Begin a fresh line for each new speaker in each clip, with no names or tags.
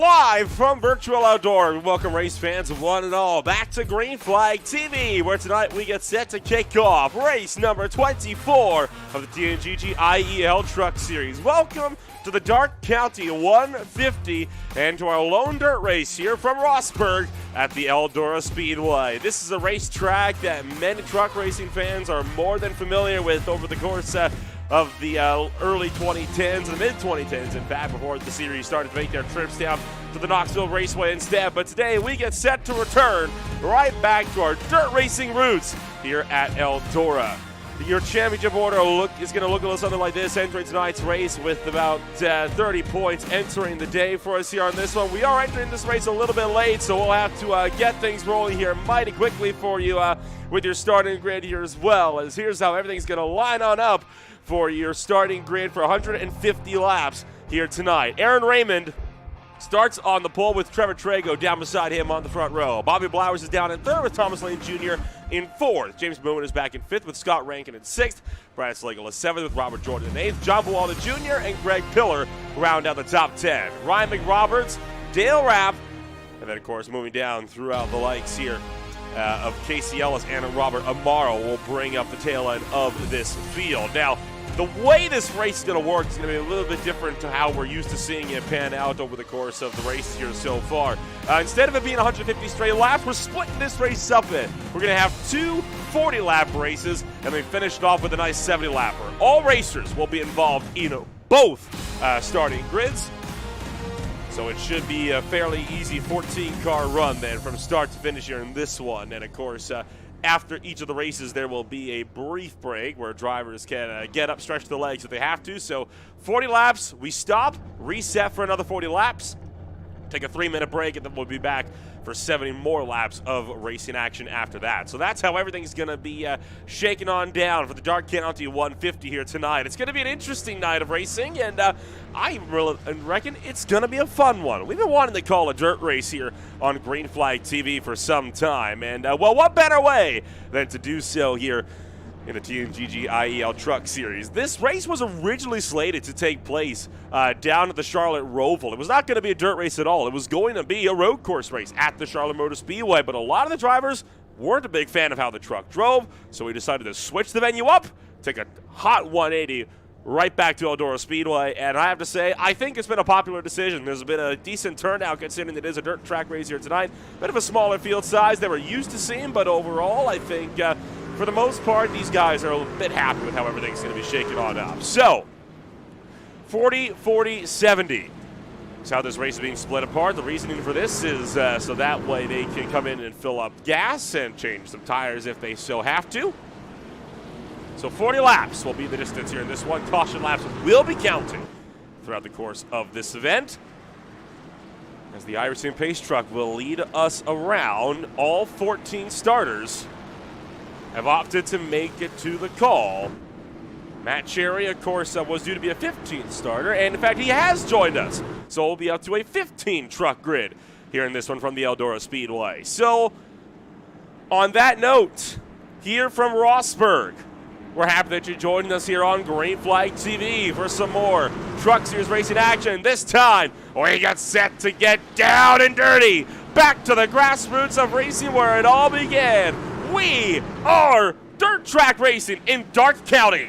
live from Virtual Eldora. We welcome race fans one and all back to Green Flag TV, where tonight we get set to kick off race number 24 of the TNGG IEL Truck Series. Welcome to the Darke County 150 and to our lone dirt race here from Rossburg at the Eldora Speedway. This is a racetrack that many truck racing fans are more than familiar with over the course of the early 2010s and mid-2010s, in fact, before the series started to make their trips down to the Knoxville Raceway instead. But today we get set to return right back to our dirt racing roots here at Eldora. Your championship order is going to look a little something like this, entering tonight's race with about 30 points entering the day for us here on this one. We are entering this race a little bit late, so we'll have to get things rolling here mighty quickly for you with your starting grid here as well, as here's how everything's going to line on up for your starting grid for 150 laps here tonight. Aaron Raymond starts on the pole with Trevor Trago down beside him on the front row. Bobby Blowers is down in third with Thomas Lane Jr. in fourth. James Boone is back in fifth with Scott Rankin in sixth. Brad Slagle is seventh with Robert Jordan in eighth. John Buwalda Jr. and Greg Pillar round out the top 10. Ryan McRoberts, Dale Rapp, and then, of course, moving down throughout the likes here of Casey Ellis and Robert Amaro will bring up the tail end of this field. Now, the way this race is going to work is going to be a little bit different to how we're used to seeing it pan out over the course of the race here so far. Instead of it being 150 straight laps, we're splitting this race up in. We're going to have two 40-lap races, and we finished off with a nice 70-lapper. All racers will be involved in both starting grids, so it should be a fairly easy 14-car run then from start to finish here in this one. And, of course, after each of the races, there will be a brief break where drivers can get up, stretch the legs if they have to. So 40 laps, we stop, reset for another 40 laps, take a 3-minute break, and then we'll be back for 70 more laps of racing action after that. So that's how everything's going to be shaken on down for the Darke County 150 here tonight. It's going to be an interesting night of racing, and I really reckon it's going to be a fun one. We've been wanting to call a dirt race here on Green Flag TV for some time, and well, what better way than to do so here in the TNGG IEL Truck Series. This race was originally slated to take place down at the Charlotte Roval. It was not going to be a dirt race at all. It was going to be a road course race at the Charlotte Motor Speedway, but a lot of the drivers weren't a big fan of how the truck drove, so we decided to switch the venue up, take a hot 180 right back to Eldora Speedway, and I have to say, I think it's been a popular decision. There's been a decent turnout considering it is a dirt track race here tonight. Bit of a smaller field size than we're used to seeing, but overall, I think for the most part, these guys are a bit happy with how everything's going to be shaken on up. So, 40, 40, 70. That's how this race is being split apart. The reasoning for this is so that way they can come in and fill up gas and change some tires if they so have to. So 40 laps will be the distance here in this one. Caution laps will be counted throughout the course of this event, as the Iverson Pace Truck will lead us around. All 14 starters have opted to make it to the call. Matt Cherry, of course, was due to be a 15th starter, and in fact, he has joined us. So we'll be up to a 15-truck grid here in this one from the Eldora Speedway. So, on that note, here from Rossburg, we're happy that you're joining us here on Green Flag TV for some more Truck Series racing action. This time, we got set to get down and dirty, back to the grassroots of racing where it all began. We are dirt track racing in Darke County.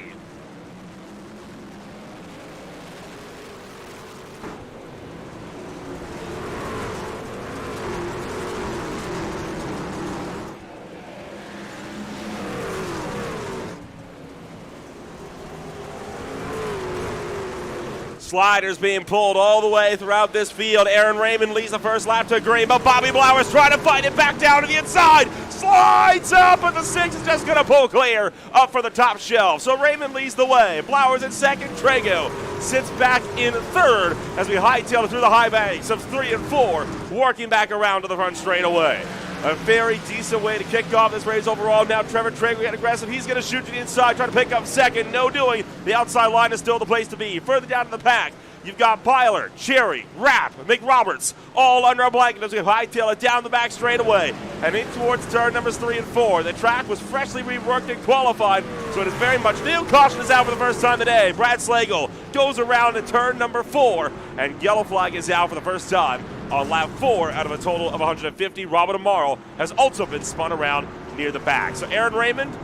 Sliders being pulled all the way throughout this field. Aaron Raymond leads the first lap to green, but Bobby Blowers trying to fight it back down to the inside. Slides up, but the 6 is just going to pull clear up for the top shelf. So Raymond leads the way. Blowers in second. Trago sits back in third as we hightail through the high banks of 3 and 4, working back around to the front straightaway. A very decent way to kick off this race overall. Now Trevor Trago getting aggressive. He's going to shoot to the inside, trying to pick up second. No doing. The outside line is still the place to be. Further down in the pack, you've got Byler, Cherry, Rapp, McRoberts, all under a blanket as we hightail it down the back straightaway and in towards turn numbers 3 and 4. The track was freshly reworked and qualified, so it is very much new. Caution is out for the first time today. Brad Slagle goes around to turn number 4, and yellow flag is out for the first time on lap 4 out of a total of 150. Robert Amaro has also been spun around near the back. So Aaron Raymond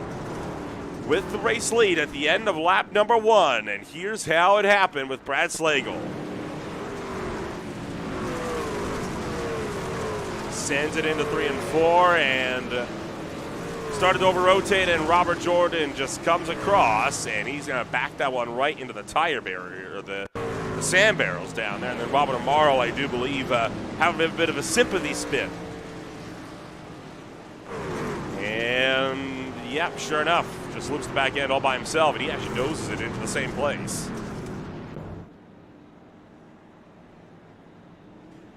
with the race lead at the end of lap number 1. And here's how it happened with Brad Slagle. Sends it into 3 and 4 and started to over-rotate, and Robert Jordan just comes across, and he's going to back that one right into the tire barrier, or the sand barrels down there. And then Robert Amaro, I do believe, having a bit of a sympathy spin. And, yep, sure enough, just loops the back end all by himself, and he actually noses it into the same place.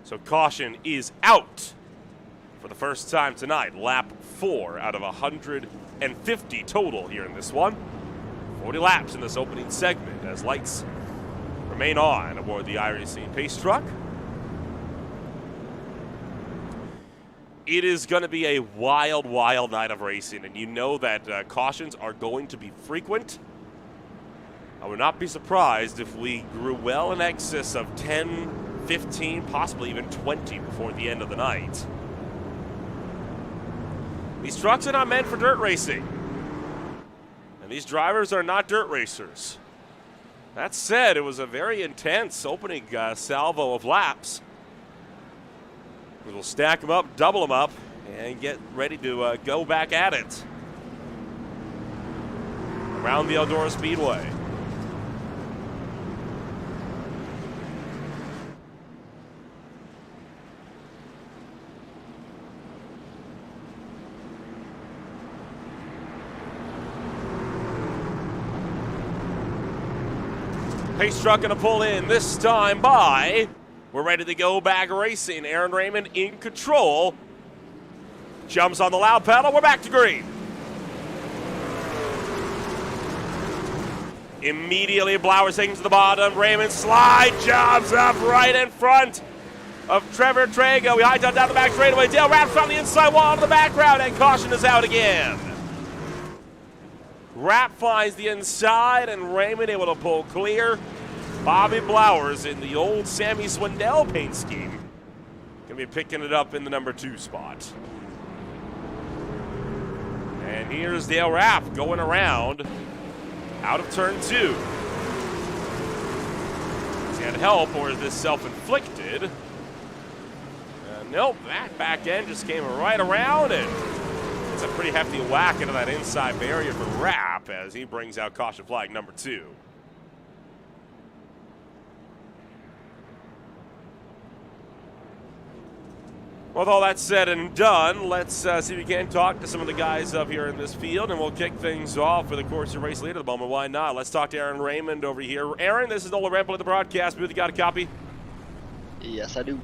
So caution is out for the first time tonight. Lap 4 out of 150 total here in this one. 40 laps in this opening segment as lights remain on aboard the iRacing pace truck. It is going to be a wild, wild night of racing, and you know that cautions are going to be frequent. I would not be surprised if we grew well in excess of 10, 15, possibly even 20 before the end of the night. These trucks are not meant for dirt racing, and these drivers are not dirt racers. That said, it was a very intense opening salvo of laps. We'll stack them up, double them up, and get ready to go back at it around the Eldora Speedway. Pace truck going to pull in this time by, we're ready to go back racing. Aaron Raymond in control. Jumps on the loud pedal. We're back to green. Immediately, Blowers taking to the bottom. Raymond slide jumps up right in front of Trevor Trago. We high down the back straightaway. Dale wraps on the inside wall to the background, and caution is out again. Rapp finds the inside, and Raymond able to pull clear. Bobby Blowers in the old Sammy Swindell paint scheme going to be picking it up in the number 2 spot. And here's Dale Rapp going around out of turn 2. Has he had help, or is this self-inflicted? Nope, that back end just came right around, and it's a pretty hefty whack into that inside barrier for Rapp as he brings out caution flag number 2. With all that said and done, let's see if we can talk to some of the guys up here in this field, and we'll kick things off with, of course, your race leader at the moment. Why not? Let's talk to Aaron Raymond over here. Aaron, this is Nolan Rempel at the broadcast booth. You got a copy?
Yes, I do.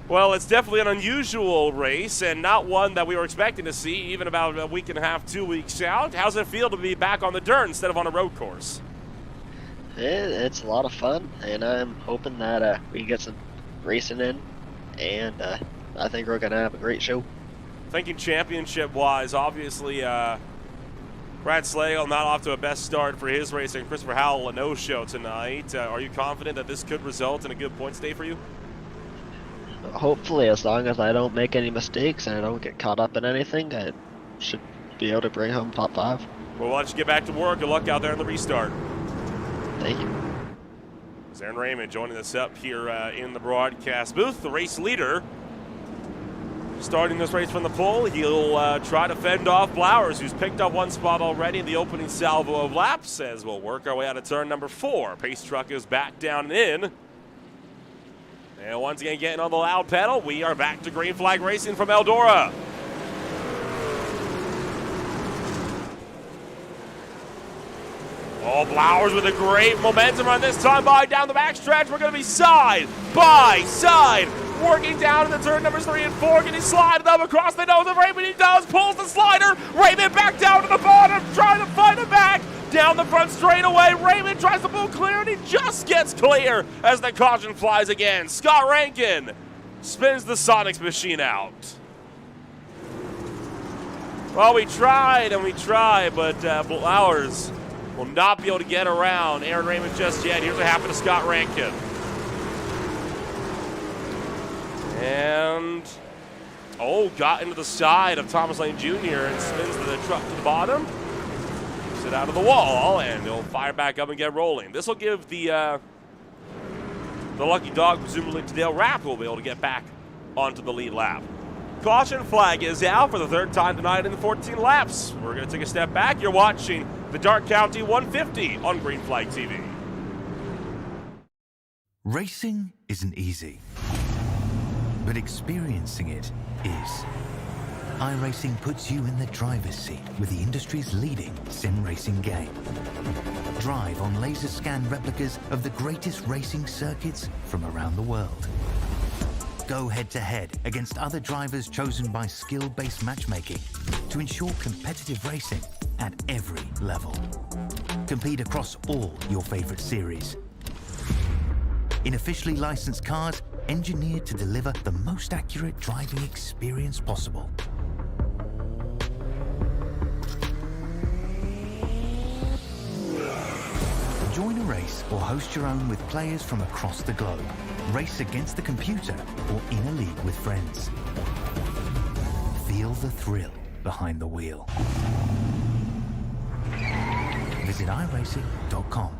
Well, it's definitely an unusual race, and not one that we were expecting to see even about a week and a half, 2 weeks out. How's it feel to be back on the dirt instead of on a road course?
It's a lot of fun, and I'm hoping that we can get some racing in, and I think we're going to have a great show.
Thinking championship-wise, obviously, Brad Slagle not off to a best start for his race, and Christopher Howell a no-show tonight. Are you confident that this could result in a good points day for you?
Hopefully, as long as I don't make any mistakes and I don't get caught up in anything, I should be able to bring home top 5.
Well, why don't you get back to work? Good luck out there in the restart.
Thank you.
It's Aaron Raymond joining us up here in the broadcast booth. The race leader starting this race from the pole. He'll try to fend off Blowers, who's picked up 1 spot already in the opening salvo of laps, as we'll work our way out of turn number 4. Pace truck is back down and in. And once again, getting on the loud pedal, we are back to green flag racing from Eldora. Oh, Blowers with a great momentum on this time by down the backstretch. We're going to be side by side, working down into turn numbers 3 and 4, getting slided up across the nose of Raymond. He does, pulls the slider. Raymond back down to the bottom, trying to fight it back. Down the front straightaway, Raymond tries to pull clear, and he just gets clear as the caution flies again. Scott Rankin spins the Sonics machine out. Well, we tried and we tried, but Blowers will not be able to get around Aaron Raymond just yet. Here's what happened to Scott Rankin. And, got into the side of Thomas Lane Jr. and spins the truck to the bottom. Keeps it out of the wall, and he'll fire back up and get rolling. This will give the lucky dog, presumably to Dale Rapp, who will be able to get back onto the lead lap. Caution flag is out for the third time tonight in the 14 laps. We're going to take a step back. You're watching the Darke County 150 on Green Flag TV.
Racing isn't easy, but experiencing it is. iRacing puts you in the driver's seat with the industry's leading sim racing game. Drive on laser scan replicas of the greatest racing circuits from around the world. Go head-to-head against other drivers chosen by skill-based matchmaking to ensure competitive racing at every level. Compete across all your favorite series. In officially licensed cars, engineered to deliver the most accurate driving experience possible. Join a race or host your own with players from across the globe. Race against the computer or in a league with friends. Feel the thrill behind the wheel. Visit iRacing.com.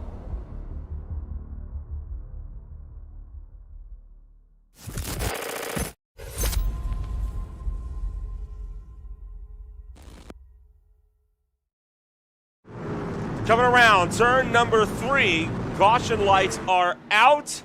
Coming around, turn number 3. Caution lights are out.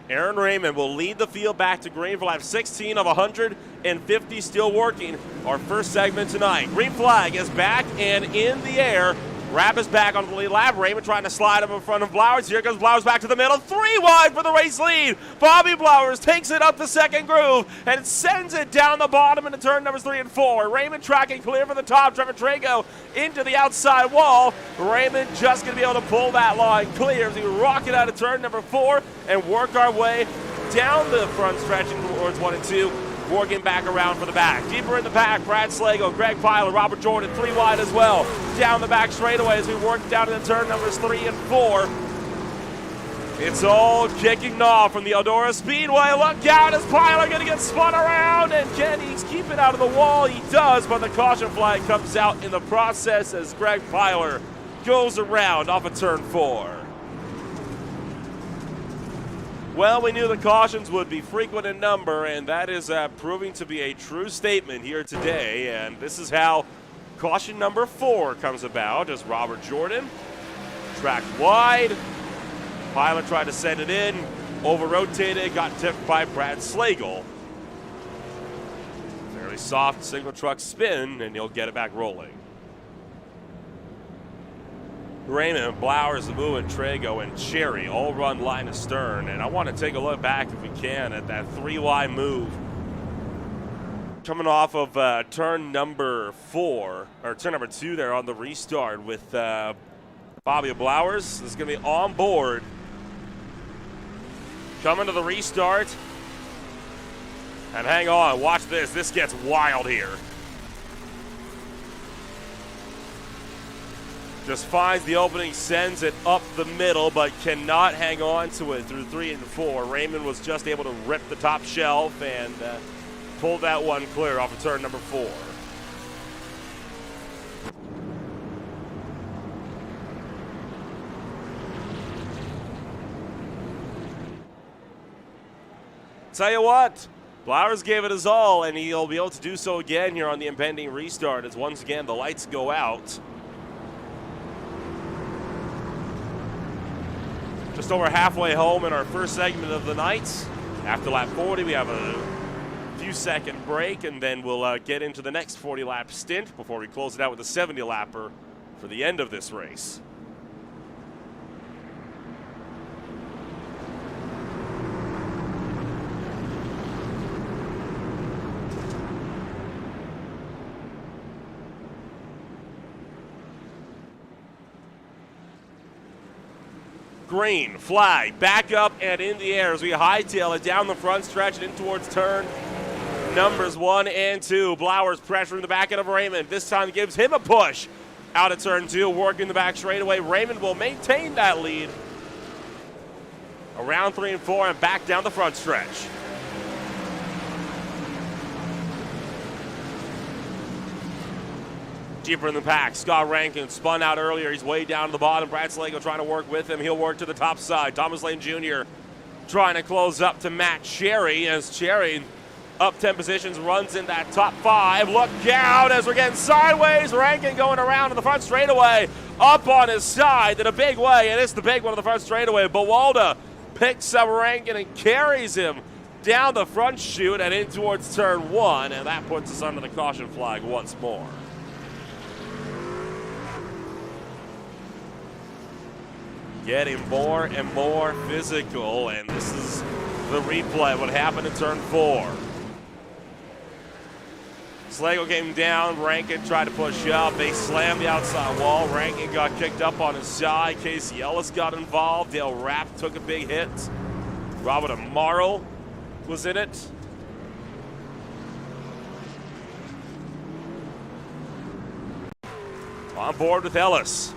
Aaron Raymond will lead the field back to green flag. 16 of 150 still working. Our first segment tonight. Green flag is back and in the air. Rapp is back on the lead lap. Raymond trying to slide up in front of Blowers. Here goes Blowers back to the middle. 3 wide for the race lead. Bobby Blowers takes it up the second groove and sends it down the bottom into turn numbers 3 and 4. Raymond tracking clear for the top. Trevor Trago into the outside wall. Raymond just going to be able to pull that line clear as we rocket out of turn number 4 and work our way down the front stretch towards 1 and 2. Working back around for the back. Deeper in the pack, Brad Slago, Greg Pyler, Robert Jordan, 3 wide as well. Down the back straightaway as we work down into turn numbers 3 and 4. It's all kicking off from the Eldora Speedway. Look out, is Pyler going to get spun around? And can he keep it out of the wall? He does, but the caution flag comes out in the process as Greg Pyler goes around off of turn 4. Well, we knew the cautions would be frequent in number, and that is proving to be a true statement here today. And this is how caution number 4 comes about as Robert Jordan tracked wide. Pilot tried to send it in, over-rotated, got tipped by Brad Slagle. Fairly soft single truck spin, and he'll get it back rolling. Raymond, Blowers, Abu, and Trago, and Cherry all run line astern. And I want to take a look back, if we can, at that 3-wide move. Coming off of turn number 4, or turn number 2 there on the restart with Bobby Blowers. This is going to be on board. Coming to the restart. And hang on, watch this. This gets wild here. Just finds the opening, sends it up the middle, but cannot hang on to it through 3 and 4. Raymond was just able to rip the top shelf and pull that one clear off of turn number 4. Tell you what, Blowers gave it his all, and he'll be able to do so again here on the impending restart as once again the lights go out. Just over halfway home in our first segment of the night. After lap 40, we have a few second break, and then we'll get into the next 40-lap stint before we close it out with a 70-lapper for the end of this race. Green flag back up and in the air as we hightail it down the front stretch and in towards turn numbers 1 and 2. Blowers pressuring the back end of Raymond. This time gives him a push out of turn 2, working the back straightaway. Raymond will maintain that lead around 3 and 4 and back down the front stretch. Deeper in the pack, Scott Rankin spun out earlier. He's way down to the bottom. Brad Slago trying to work with him. He'll work to the top side. Thomas Lane Jr. trying to close up to Matt Cherry as Cherry up 10 positions, runs in that top 5. Look out as we're getting sideways. Rankin going around in the front straightaway. Up on his side in a big way, and it's the big one on the front straightaway. Bawalda picks up Rankin and carries him down the front chute and in towards turn 1, and that puts us under the caution flag once more. Getting more and more physical, and this is the replay, what happened in turn 4. Slago came down, Rankin tried to push up, they slammed the outside wall, Rankin got kicked up on his side, Casey Ellis got involved, Dale Rapp took a big hit, Robert Amaro was in it. On board with Ellis.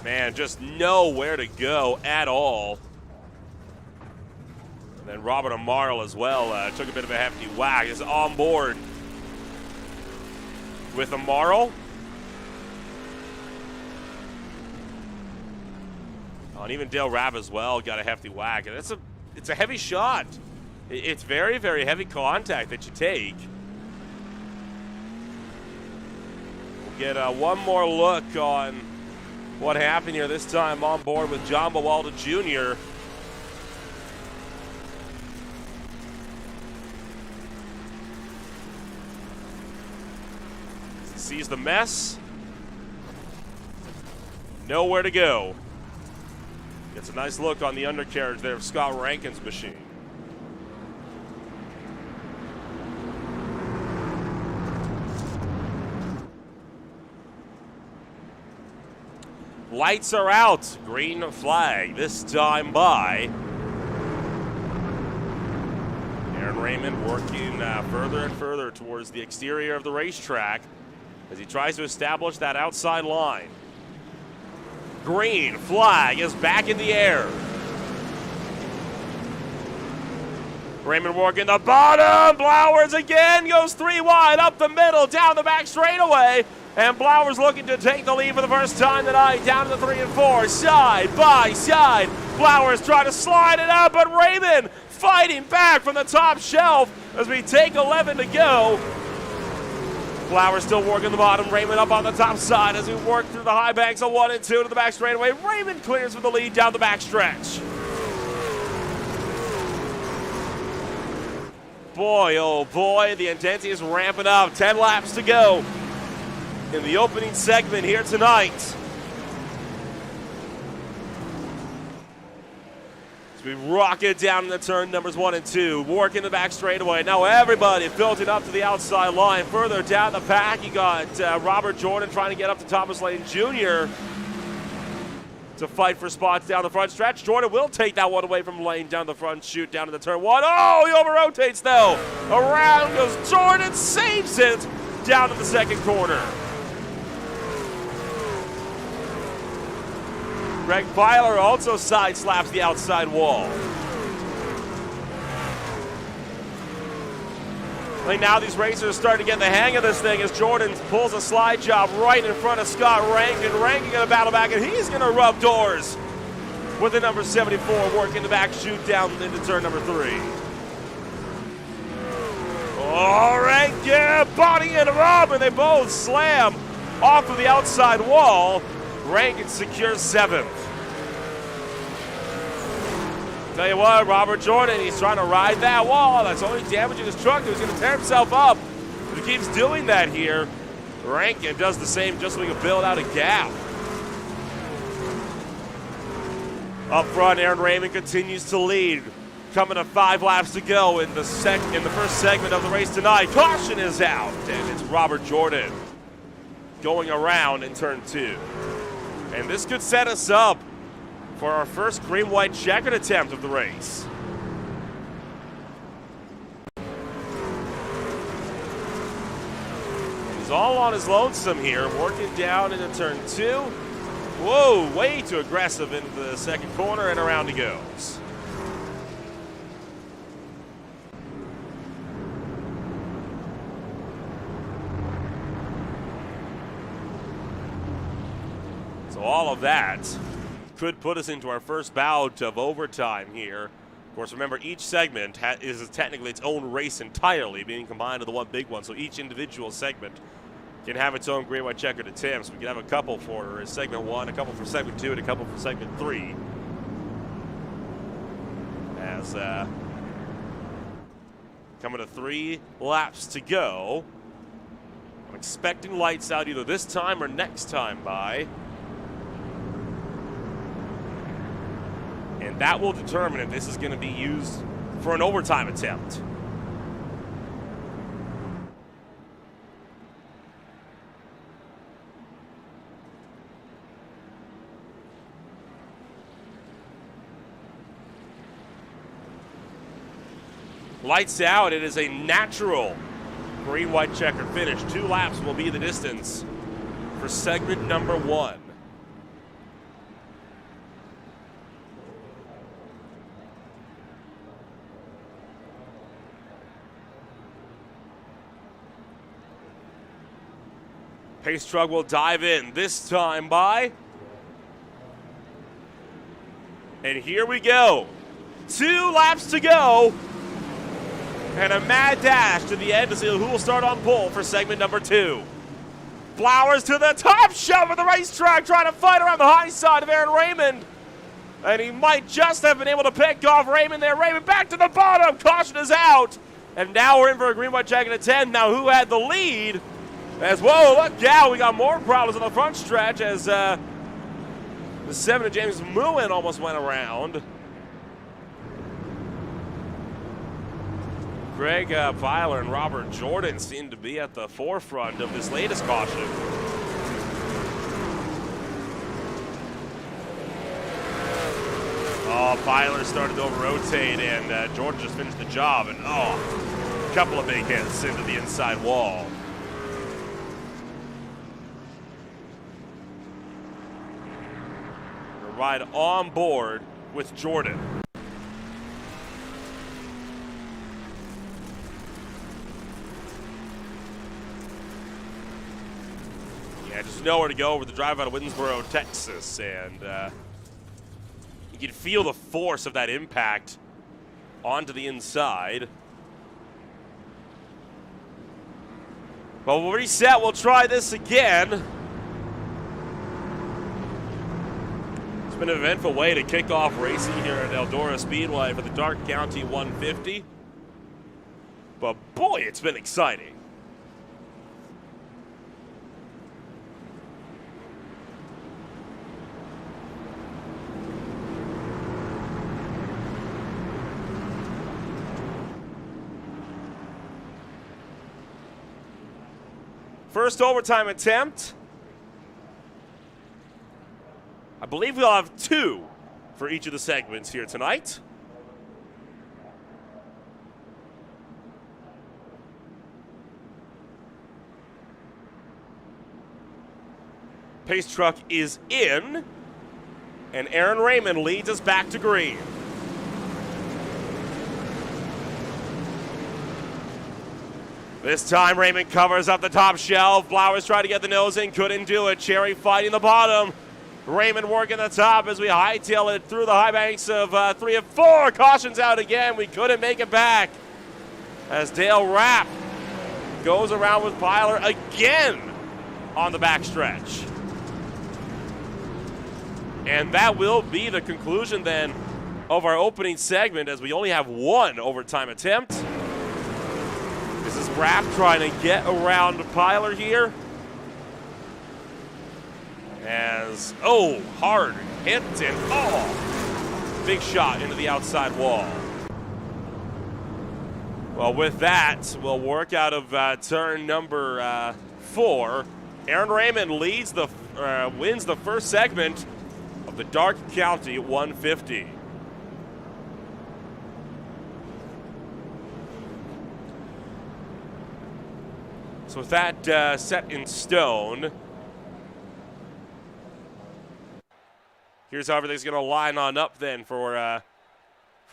Man, just nowhere to go at all. And then Robert Amaro as well took a bit of a hefty whack. Is on board with Amaro. Oh, and even Dale Rabb as well got a hefty whack. And it's a heavy shot. It's very, very heavy contact that you take. We'll get one more look on what happened here, this time on board with John Bawalda Jr. Sees the mess. Nowhere to go. Gets a nice look on the undercarriage there of Scott Rankin's machine. Lights are out. Green flag, this time by Aaron Raymond, working further and further towards the exterior of the racetrack as he tries to establish that outside line. Green flag is back in the air. Raymond working the bottom. Blowers again goes 3 wide up the middle, down the back straightaway. And Blowers looking to take the lead for the first time tonight, down to the 3 and 4, side by side. Blowers trying to slide it out, but Raymond fighting back from the top shelf as we take 11 to go. Blowers still working the bottom, Raymond up on the top side as we work through the high banks of 1 and 2 to the back straightaway. Raymond clears with the lead down the back stretch. Boy, oh boy, the intensity is ramping up. 10 laps to go in the opening segment here tonight. As we rock it down in the turn numbers 1 and 2, working the back straightaway. Now everybody filtering up to the outside line. Further down the pack, you got Robert Jordan trying to get up to Thomas Lane Jr. to fight for spots down the front stretch. Jordan will take that one away from Lane down the front chute, down to the turn 1. Oh, he over-rotates though. Around goes Jordan, saves it down to the second corner. Greg Byler also side slaps the outside wall. I think now these racers are starting to get the hang of this thing as Jordan pulls a slide job right in front of Scott Rankin. Rankin going to battle back, and he's going to rub doors with the number 74 working the back chute down into turn number 3. Oh, Rankin body and rub, and they both slam off of the outside wall. Rankin secures 7th. Tell you what, Robert Jordan, he's trying to ride that wall. That's only damaging his truck. He's going to tear himself up. If he keeps doing that here, Rankin does the same just so he can build out a gap. Up front, Aaron Raymond continues to lead. Coming to 5 laps to go in the first segment of the race tonight. Caution is out, and it's Robert Jordan going around in turn 2. And this could set us up for our first green-white checkered attempt of the race. He's all on his lonesome here, working down into turn 2. Whoa, way too aggressive into the second corner, and around he goes. So all of that could put us into our first bout of overtime here. Of course, remember, each segment is technically its own race entirely, being combined into one big one. So each individual segment can have its own green, white, checkered attempts. We can have a couple for segment 1, a couple for segment 2, and a couple for segment 3. As coming to 3 laps to go. I'm expecting lights out either this time or next time by. And that will determine if this is going to be used for an overtime attempt. Lights out. It is a natural green, white, checkered finish. 2 laps will be the distance for segment number 1. Pace truck will dive in, this time by. And here we go. 2 laps to go. And a mad dash to the end to see who will start on pole for segment number 2. Flowers to the top shelf of the racetrack, trying to fight around the high side of Aaron Raymond. And he might just have been able to pick off Raymond there. Raymond back to the bottom. Caution is out. And now we're in for a green, white, jacket at 10. Now who had the lead? As, whoa, look out. We got more problems on the front stretch as the 7 of James Mewin almost went around. Greg Filer and Robert Jordan seem to be at the forefront of this latest caution. Oh, Filer started to over-rotate, and Jordan just finished the job. And, a couple of big hits into the inside wall. Ride on board with Jordan. Yeah, just nowhere to go with the drive out of Winsboro, Texas, and you can feel the force of that impact onto the inside. But we'll reset, we'll try this again. Been an eventful way to kick off racing here at Eldora Speedway for the Darke County 150. But boy, it's been exciting. First overtime attempt. I believe we'll have 2 for each of the segments here tonight. Pace truck is in, and Aaron Raymond leads us back to green. This time Raymond covers up the top shelf. Flowers tried to get the nose in, couldn't do it. Cherry fighting the bottom. Raymond working the top as we hightail it through the high banks of 3 of 4. Cautions out again. We couldn't make it back as Dale Rapp goes around with Pilar again on the backstretch. And that will be the conclusion then of our opening segment, as we only have 1 overtime attempt. This is Rapp trying to get around Pilar here. As, hard hit and, big shot into the outside wall. Well, with that, we'll work out of turn number 4. Aaron Raymond leads wins the first segment of the Darke County 150. So with that set in stone, here's how everything's going to line on up then for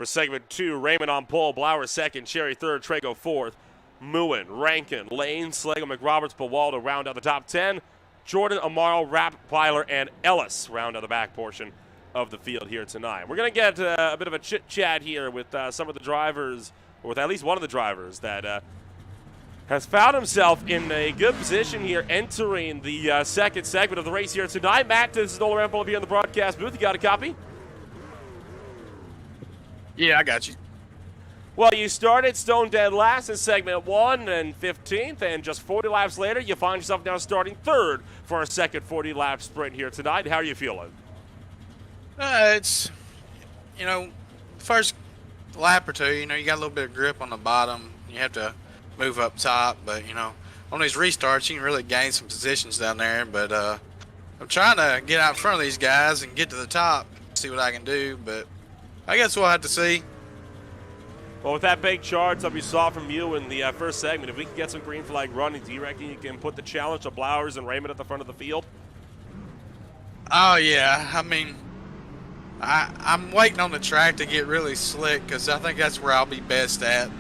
segment 2. Raymond on pole, Blower second, Cherry third, Trago fourth, Mewin, Rankin, Lane, Slegel, McRoberts, Bawal to round out the top 10. Jordan, Amaro, Rappweiler, and Ellis round out the back portion of the field here tonight. We're going to get a bit of a chit-chat here with some of the drivers, or with at least one of the drivers that has found himself in a good position here entering the second segment of the race here tonight. Matt, this is Nolan Rampol here in the broadcast booth. You got a copy?
Yeah, I got you.
Well, you started stone dead last in segment 1 and 15th, and just 40 laps later, you find yourself now starting third for a second 40-lap sprint here tonight. How are you feeling?
It's, first lap or two, you got a little bit of grip on the bottom. You have to move up top, but, on these restarts, you can really gain some positions down there. But I'm trying to get out in front of these guys and get to the top, see what I can do, but I guess we'll have to see.
Well, with that big charge that we saw from you in the first segment, if we can get some green flag running, do you reckon you can put the challenge to Blowers and Raymond at the front of the field?
Oh, yeah. I mean, I'm waiting on the track to get really slick because I think that's where I'll be best at.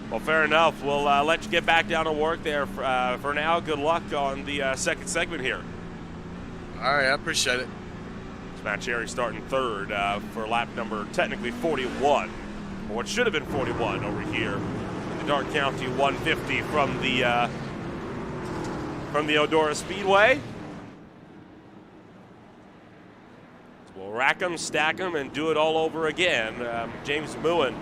Well, fair enough. We'll let you get back down to work there for now. Good luck on the second segment here.
All right, I appreciate it.
It's Matt Cherry starting third for lap number technically 41, or what should have been 41 over here in the Darke County 150 from the Eldora Speedway. So we'll rack them, stack them, and do it all over again. James Muin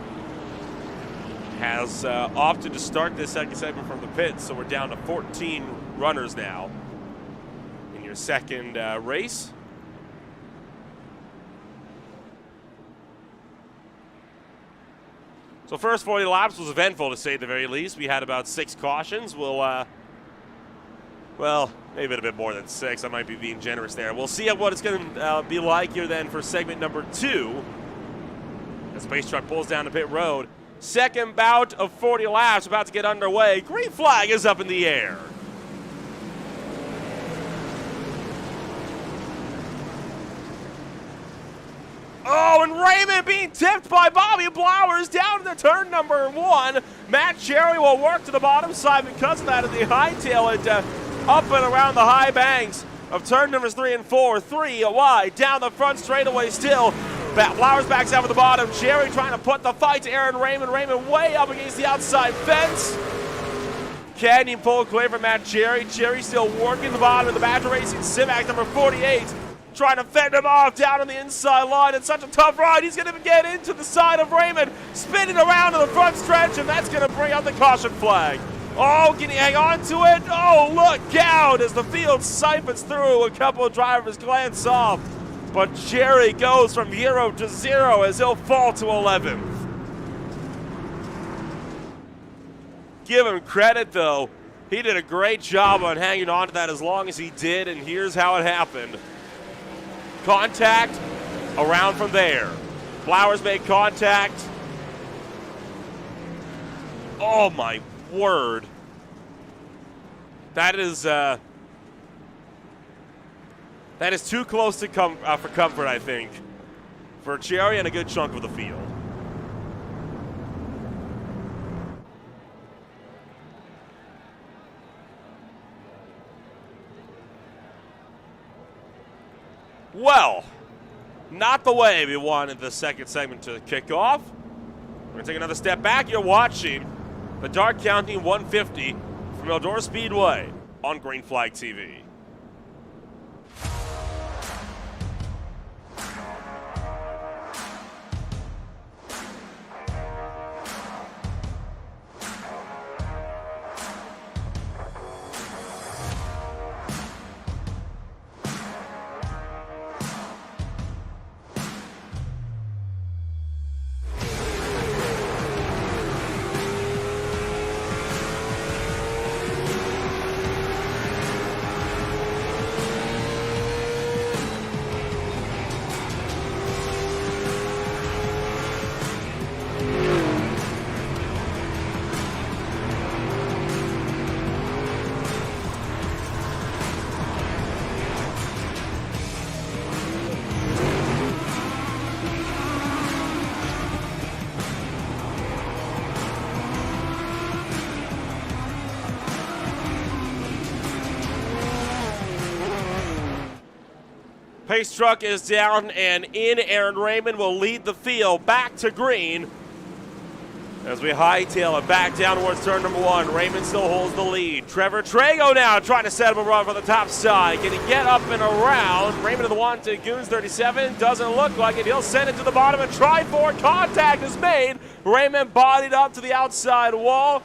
has opted to start this second segment from the pits, so we're down to 14 runners now in your second race. So first 40 laps was eventful, to say the very least. We had about 6 cautions. Well, maybe a bit more than 6. I might be being generous there. We'll see what it's going to be like here then for segment number 2 as the Space Truck pulls down the pit road. Second bout of 40 laps about to get underway. Green flag is up in the air. Oh, and Raymond being tipped by Bobby Blowers down to turn number 1. Matt Cherry will work to the bottom side because of that, and they hightail it up and around the high banks of turn numbers 3 and 4. 3 wide, down the front straightaway still. Blowers backs out at the bottom. Cherry trying to put the fight to Aaron Raymond. Raymond way up against the outside fence. Canyon pull clear for Matt Cherry. Cherry still working the bottom of the Badger Racing Cimac number 48. Trying to fend him off down on the inside line. It's such a tough ride. He's going to get into the side of Raymond, spinning around to the front stretch, and that's going to bring out the caution flag. Oh, can he hang on to it? Oh, look out as the field siphons through. A couple of drivers glance off, but Cherry goes from 0 to 0 as he'll fall to 11th. Give him credit, though. He did a great job on hanging on to that as long as he did, and here's how it happened. Contact, around from there. Flowers made contact. Oh my word. That is too close to for comfort, I think, for Cherry and a good chunk of the field. Well, not the way we wanted the second segment to kick off. We're going to take another step back. You're watching the Darke County 150 from Eldora Speedway on Green Flag TV. Pace truck is down and in. Aaron Raymond will lead the field back to green as we hightail it back down towards turn number 1. Raymond still holds the lead. Trevor Trago now trying to set up a run for the top side. Can he get up and around? Raymond to the 1 to Goons 37. Doesn't look like it. He'll send it to the bottom and try for it. Contact is made. Raymond bodied up to the outside wall.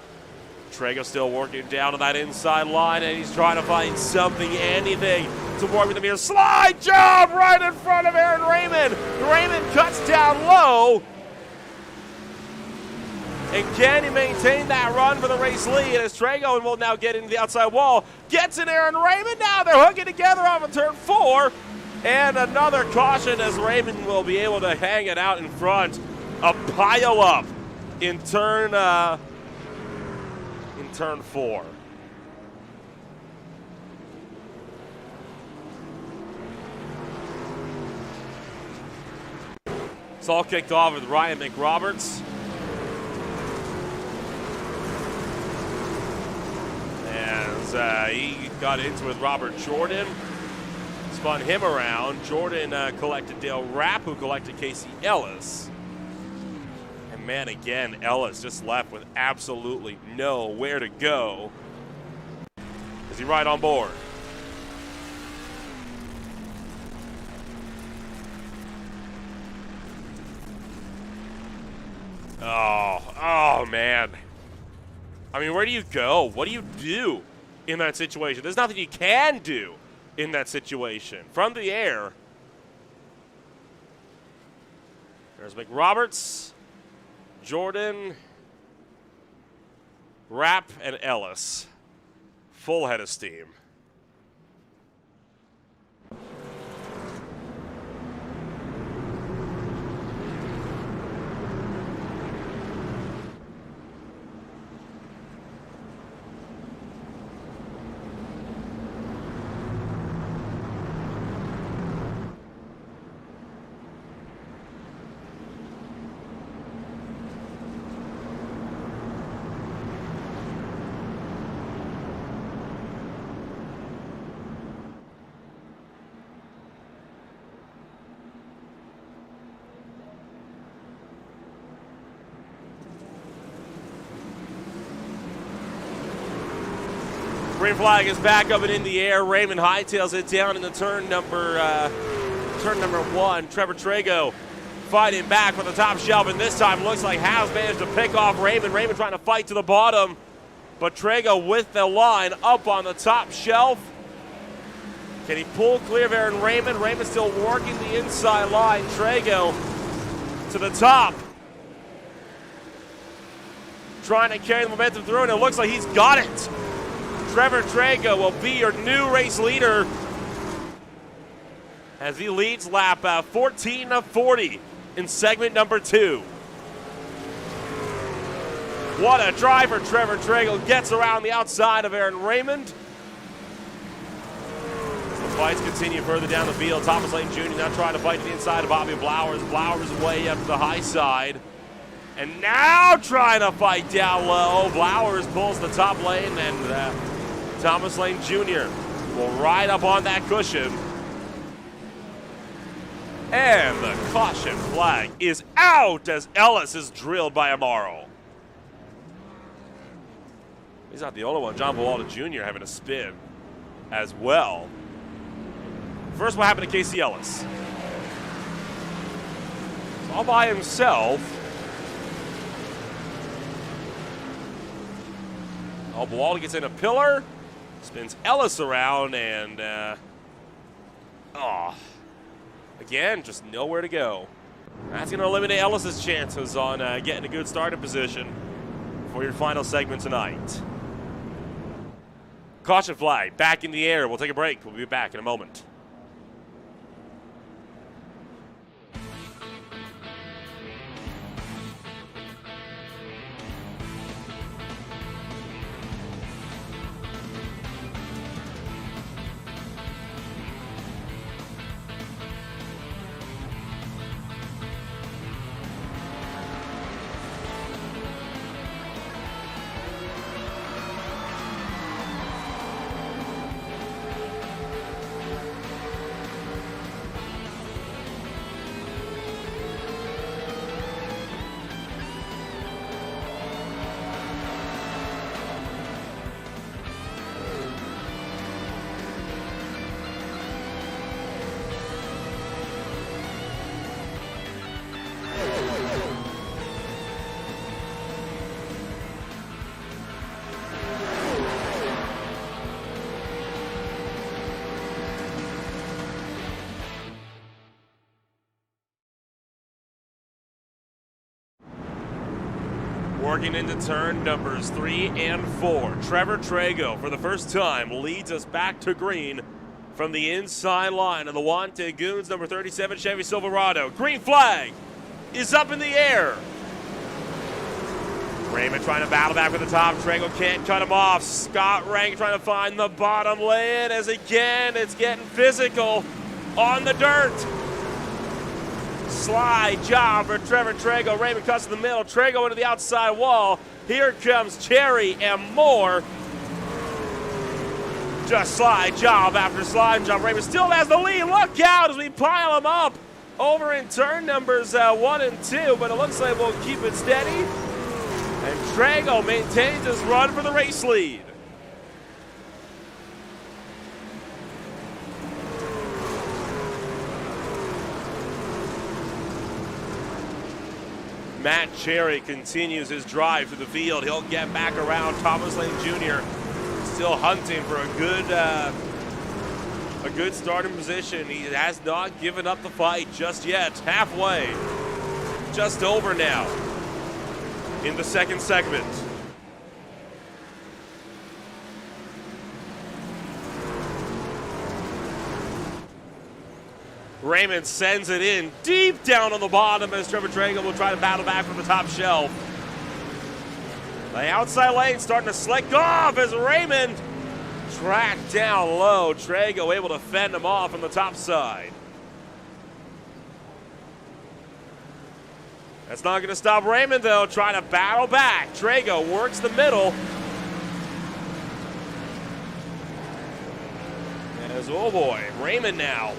Trago still working down on that inside line, and he's trying to find something, anything to work with him here. Slide job right in front of Aaron Raymond. Raymond cuts down low. And can he maintain that run for the race lead as Trago will now get into the outside wall. Gets in Aaron Raymond. Now they're hooking together off of turn 4. And another caution as Raymond will be able to hang it out in front. A pile up in turn 4. It's all kicked off with Ryan McRoberts. As he got into with Robert Jordan, spun him around. Jordan collected Dale Rapp, who collected Casey Ellis. And man, again, Ellis just left with absolutely nowhere to go. Is he right on board? Oh man. I mean, where do you go? What do you do in that situation? There's nothing you can do in that situation. From the air. There's McRoberts, Jordan, Rapp, and Ellis. Full head of steam. Green flag is back up and in the air. Raymond hightails it down in the turn number 1. Trevor Trago fighting back for the top shelf, and this time looks like has managed to pick off Raymond. Raymond trying to fight to the bottom, but Trago with the line up on the top shelf. Can he pull clear of Aaron Raymond? Raymond still working the inside line. Trago to the top, trying to carry the momentum through, and it looks like he's got it. Trevor Trago will be your new race leader as he leads lap 14 of 40 in segment number 2. What a drive for Trevor Trago. Gets around the outside of Aaron Raymond. The fights continue further down the field. Thomas Lane Jr. now trying to fight to the inside of Bobby Blowers. Blowers way up to the high side. And now trying to fight down low. Blowers pulls the top lane, and Thomas Lane Jr. will ride up on that cushion. And the caution flag is out as Ellis is drilled by Amaro. He's not the only one. John Buwalda Jr. having a spin as well. First, what happened to Casey Ellis? He's all by himself. Oh, Buwalda gets in a pillar. Spins Ellis around, and again, just nowhere to go. That's going to eliminate Ellis's chances on getting a good starting position for your final segment tonight. Caution flag back in the air. We'll take a break. We'll be back in a moment. Working into turn numbers 3 and 4. Trevor Trago, for the first time, leads us back to green from the inside line of the Wanted Goons, number 37 Chevy Silverado. Green flag is up in the air. Raymond trying to battle back with the top. Trago can't cut him off. Scott Rank trying to find the bottom lane as again it's getting physical on the dirt. Slide job for Trevor Trago. Raymond cuts in the middle. Trago into the outside wall. Here comes Cherry and more. Just slide job after slide job. Raymond still has the lead. Look out as we pile him up over in turn numbers 1 and 2. But it looks like we'll keep it steady. And Trago maintains his run for the race lead. Matt Cherry continues his drive through the field. He'll get back around. Thomas Lane Jr. still hunting for a good starting position. He has not given up the fight just yet. Halfway, just over now in the second segment. Raymond sends it in deep down on the bottom as Trevor Trago will try to battle back from the top shelf. The outside lane starting to slick off as Raymond tracked down low. Trago able to fend him off on the top side. That's not going to stop Raymond, though, trying to battle back. Trago works the middle. As, oh boy, Raymond now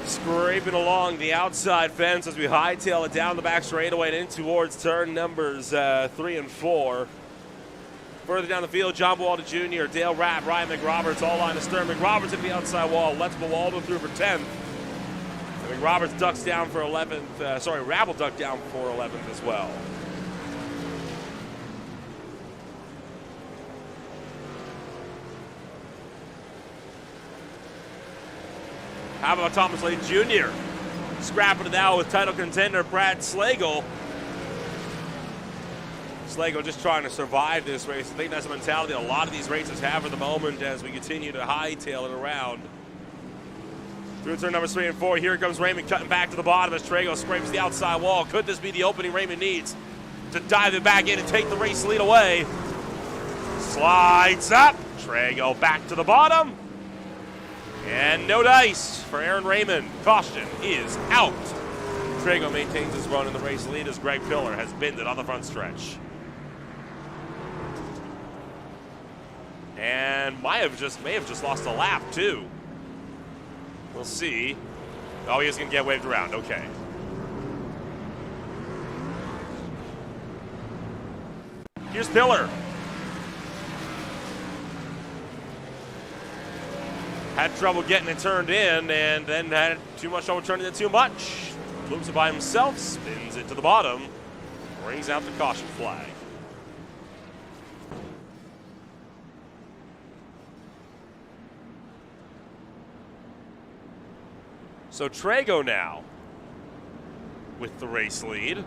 scraping along the outside fence as we hightail it down the back straightaway and in towards turn numbers 3 and 4. Further down the field, John Bawalda Jr., Dale Rapp, Ryan McRoberts, all line of stern. McRoberts at the outside wall, lets Bawalda through for 10th. And McRoberts ducks down for 11th. Rabble ducked down for 11th as well. How about Thomas Lane Jr. scrapping it out with title contender Brad Slagle. Slagle just trying to survive this race. I think that's the mentality a lot of these races have at the moment as we continue to hightail it around. Through turn numbers 3 and 4, here comes Raymond cutting back to the bottom as Trago scrapes the outside wall. Could this be the opening Raymond needs to dive it back in and take the race lead away? Slides up. Trago back to the bottom. And no dice for Aaron Raymond. Caution is out. Trago maintains his run in the race lead as Greg Pillar has binned it on the front stretch. And may have just lost a lap too. We'll see. Oh, he's gonna get waved around. Okay. Here's Pillar. Had trouble getting it turned in and then had too much trouble turning it too much. Loops it by himself, spins it to the bottom, brings out the caution flag. So Trago now with the race lead.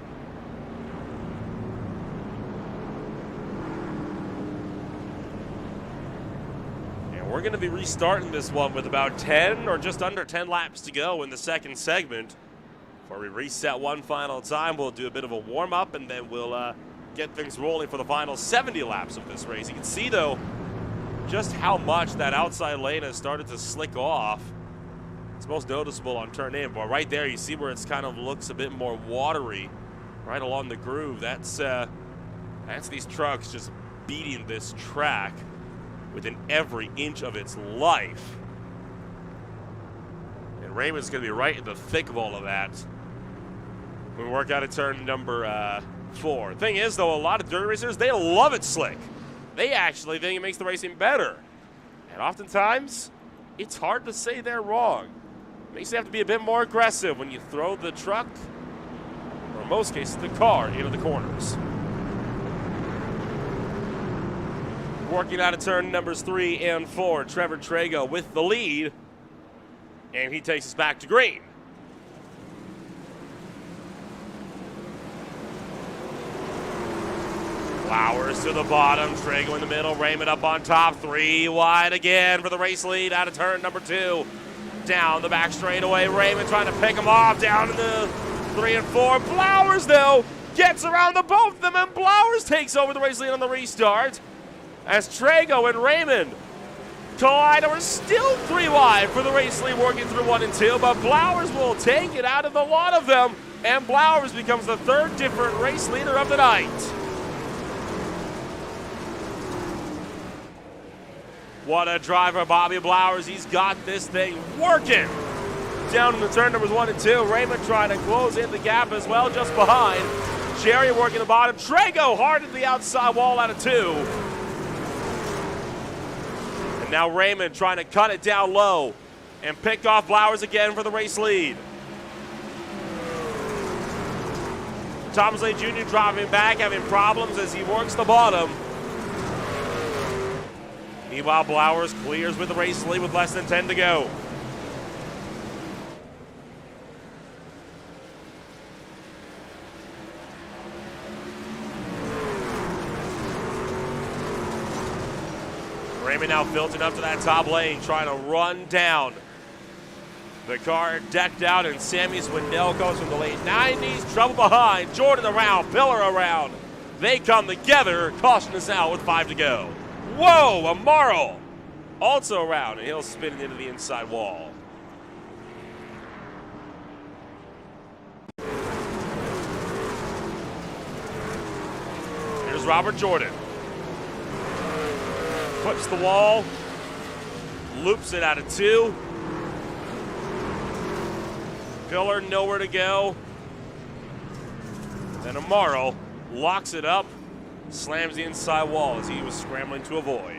We're going to be restarting this one with about 10 or just under 10 laps to go in the second segment. Before we reset one final time, we'll do a bit of a warm-up and then we'll get things rolling for the final 70 laps of this race. You can see, though, just how much that outside lane has started to slick off. It's most noticeable on turn in, but right there you see where it's kind of looks a bit more watery right along the groove. That's these trucks just beating this track within every inch of its life. And Raymond's going to be right in the thick of all of that when we work out at turn number 4. Thing is, though, a lot of dirt racers, they love it slick. They actually think it makes the racing better. And oftentimes, it's hard to say they're wrong. It makes you have to be a bit more aggressive when you throw the truck, or in most cases, the car, into the corners. Working out of turn numbers 3 and 4, Trevor Trago with the lead, and he takes us back to green. Flowers to the bottom, Trago in the middle, Raymond up on top, 3 wide again for the race lead out of turn number 2. Down the back straightaway, Raymond trying to pick him off, down to the 3 and 4. Blowers, though, gets around the both of them, and Blowers takes over the race lead on the restart. As Trago and Raymond collide, we're still 3 wide for the race lead working through 1 and 2, but Blowers will take it out of the lot of them, and Blowers becomes the 3rd different race leader of the night. What a driver, Bobby Blowers. He's got this thing working. Down in the turn numbers 1 and 2. Raymond trying to close in the gap as well, just behind. Jerry working the bottom. Trago hard at the outside wall out of 2. And now Raymond trying to cut it down low and pick off Blowers again for the race lead. Thomas Lane Jr. driving back, having problems as he works the bottom. Meanwhile, Blowers clears with the race lead with less than 10 to go. Raymond now filtering up to that top lane, trying to run down. The car decked out, and Sammy Swindell goes from the late 90s. Trouble behind, Jordan around, Pillar around. They come together, caution us out with 5 to go. Whoa, Amaro also around, and he'll spin it into the inside wall. Here's Robert Jordan. Clips the wall, loops it out of 2. Pillar nowhere to go. Then Amaro locks it up, slams the inside wall as he was scrambling to avoid.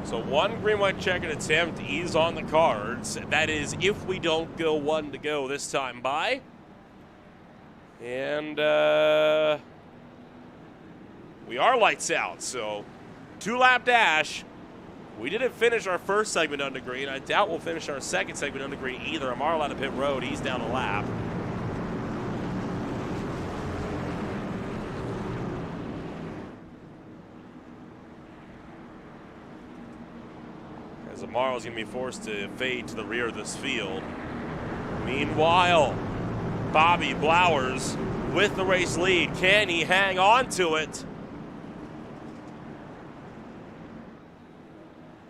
So 1 green-white checkered attempt is on the cards. That is if we don't go 1 to go this time by. And we are lights out, so 2-lap dash. We didn't finish our first segment under green. I doubt we'll finish our second segment under green either. Amaro out of pit road. He's down a lap. As Amaro's going to be forced to fade to the rear of this field. Meanwhile, Bobby Blowers with the race lead. Can he hang on to it?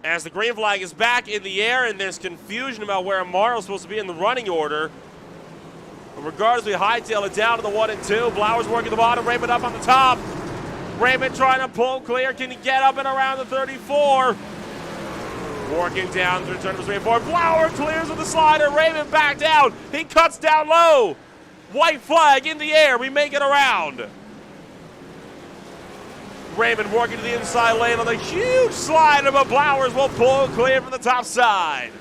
As the green flag is back in the air and there's confusion about where Amaro's supposed to be in the running order. But regardless, we hightail it down to the 1 and 2. Blowers working the bottom, Raymond up on the top. Raymond trying to pull clear. Can he get up and around the 34? Working down through turn 3 and 4. Blower clears with the slider. Raymond back down. He cuts down low. White flag in the air. We make it around. Raymond working to the inside lane on the huge slider, but Blowers will pull clear from the top side.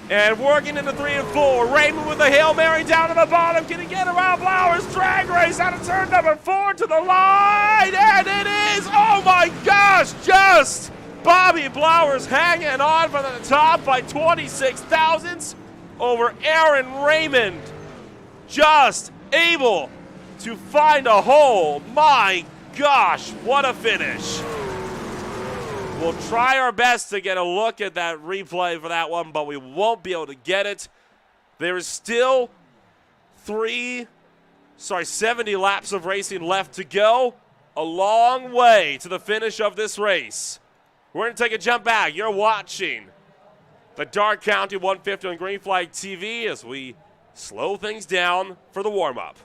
And working into 3 and 4. Raymond with the Hail Mary down to the bottom. Can he get around Blowers? Drag race out of turn number 4 to the line. And it is, oh my gosh, just Bobby Blowers hanging on from the top by 26 thousandths over Aaron Raymond. Just able to find a hole. My gosh, what a finish. We'll try our best to get a look at that replay for that one, but we won't be able to get it. There is still 70 laps of racing left to go. A long way to the finish of this race. We're going to take a jump back. You're watching the Darke County 150 on Green Flag TV as we slow things down for the warm-up.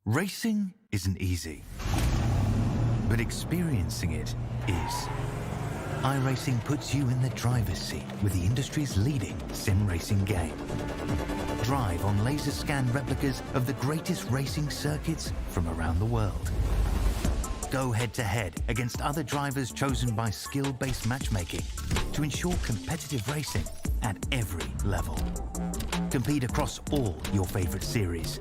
Racing isn't easy, but experiencing it is. iRacing puts you in the driver's seat with the industry's leading sim racing game. Drive on laser scan replicas of the greatest racing circuits from around the world. Go head-to-head against other drivers chosen by skill-based matchmaking to ensure competitive racing at every level. Compete across all your favorite series.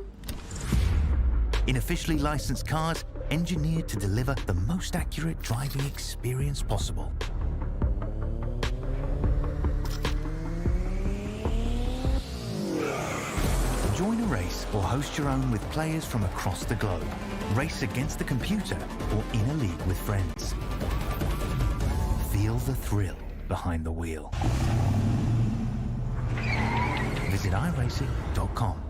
In officially licensed cars, engineered to deliver the most accurate driving experience possible. Join a race or host your own with players from across the globe. Race against the computer or in a league with friends. Feel the thrill behind the wheel. Visit iRacing.com.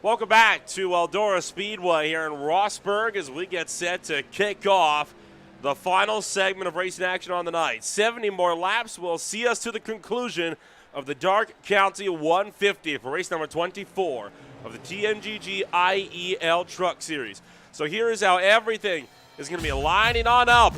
Welcome back to Eldora Speedway here in Rossburg as we get set to kick off the final segment of racing action on the night. 70 more laps will see us to the conclusion of the Darke County 150 for race number 24 of the TNGG IEL Truck Series. So here is how everything is going to be lining on up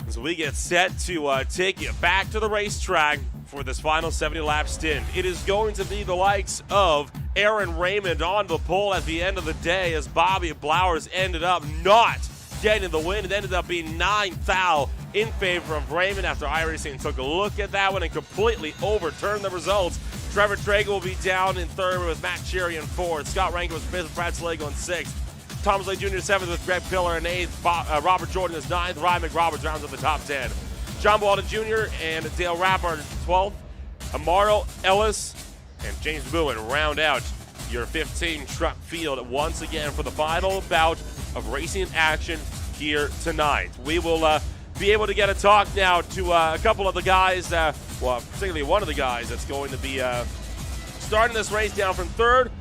as we get set to take you back to the racetrack for this final 70-lap stint. It is going to be the likes of Aaron Raymond on the pole at the end of the day as Bobby Blowers ended up not getting the win. It ended up being 9 thou in favor of Raymond after iRacing took a look at that one and completely overturned the results. Trevor Traeger will be down in third with Matt Cherry in fourth. Scott Rankin was fifth with Brad Slagle in sixth. Thomas Lay Jr. seventh with Greg Pillar in eighth. Robert Jordan is ninth. Ryan McRoberts rounds up the top 10. John Walden Jr. and Dale Rappard 12th. Amaro Ellis and James Bowen round out your 15 truck field once again for the final bout of racing action here tonight. We will be able to get a talk now to a couple of the guys, well, particularly one of the guys that's going to be starting this race down from third.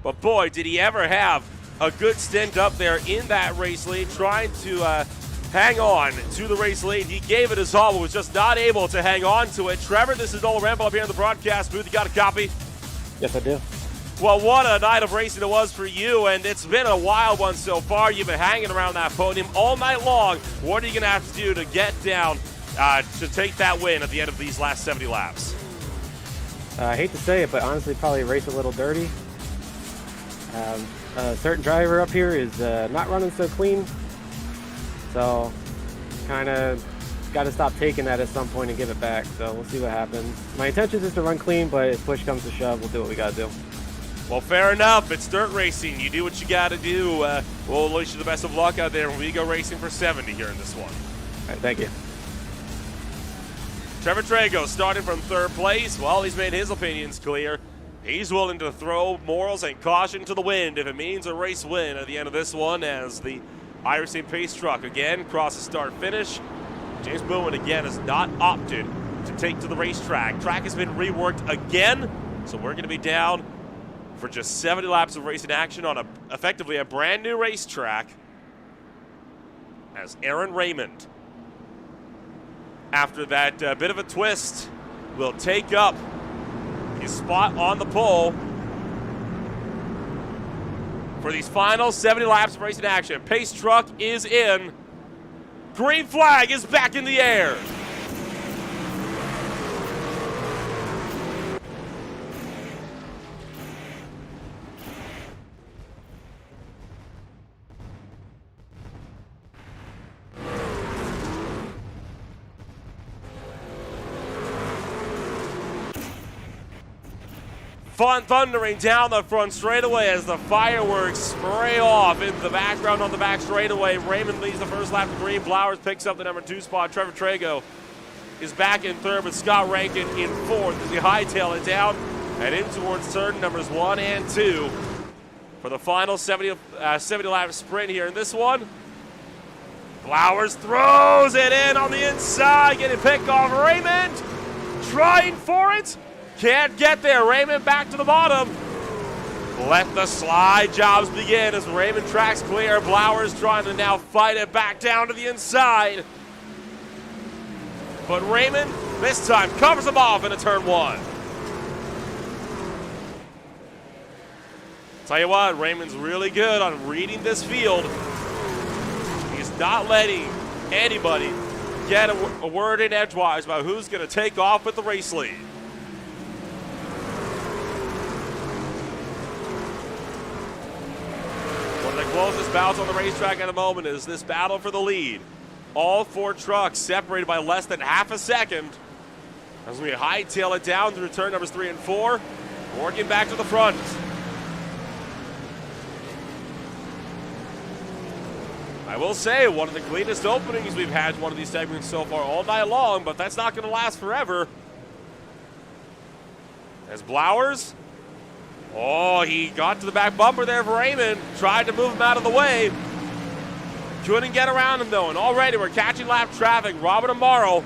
But boy, did he ever have a good stint up there in that race lead, trying to hang on to the race lead. He gave it his all, but was just not able to hang on to it. Trevor, this is Nolan Rambo up here in the broadcast booth. You got a copy?
Yes, I do.
Well, what a night of racing it was for you, and it's been a wild one so far. You've been hanging around that podium all night long. What are you going to have to do to get down to take that win at the end of these last 70 laps?
I hate to say it, but honestly, probably race a little dirty. A certain driver up here is not running so clean, so kind of got to stop taking that at some point and give it back. So we'll see what happens. My intention is to run clean, but if push comes to shove, we'll do what we got to do.
Well, fair enough. It's dirt racing. You do what you got to do. We'll wish you the best of luck out there when we go racing for 70 here in this one.
All right, thank you.
Trevor Trago starting from third place. Well, he's made his opinions clear. He's willing to throw morals and caution to the wind if it means a race win at the end of this one as the iRacing Pace Truck again crosses start-finish. James Bowen again has not opted to take to the racetrack. Track has been reworked again, so we're going to be down for just 70 laps of racing action on effectively a brand new racetrack as Aaron Raymond, after that bit of a twist, will take up his spot on the pole for these final 70 laps of racing action. Pace Truck is in. Green flag is back in the air. Fun thundering down the front straightaway as the fireworks spray off into the background on the back straightaway. Raymond leads the first lap to green. Blowers picks up the number 2 spot. Trevor Trago is back in third with Scott Rankin in fourth as he hightail it down and in towards turn numbers 1 and 2 for the final 70 lap sprint here in this one. Blowers throws it in on the inside, getting picked off. Raymond trying for it. Can't get there. Raymond back to the bottom. Let the slide jobs begin as Raymond tracks clear. Blowers trying to now fight it back down to the inside. But Raymond, this time, covers him off into turn one. Tell you what, Raymond's really good on reading this field. He's not letting anybody get a word in edgewise about who's going to take off with the race lead. One of the closest battles on the racetrack at the moment is this battle for the lead. All four trucks separated by less than half a second. As we hightail it down through turn numbers 3 and 4, working back to the front. I will say, one of the cleanest openings we've had in one of these segments so far all night long, but that's not going to last forever. As Blowers, oh, he got to the back bumper there for Raymond, tried to move him out of the way. Couldn't get around him though, and already we're catching lap traffic. Robert Amaro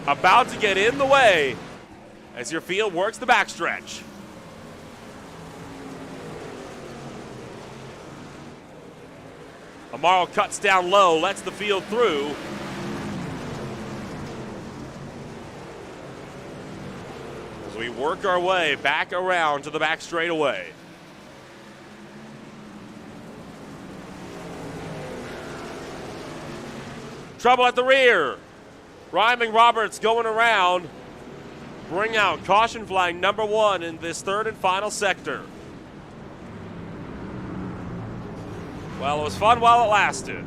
about to get in the way as your field works the backstretch. Amaro cuts down low, lets the field through. As we work our way back around to the back straightaway. Trouble at the rear. Rhyming Roberts going around. Bring out caution flag number 1 in this third and final sector. Well, it was fun while it lasted.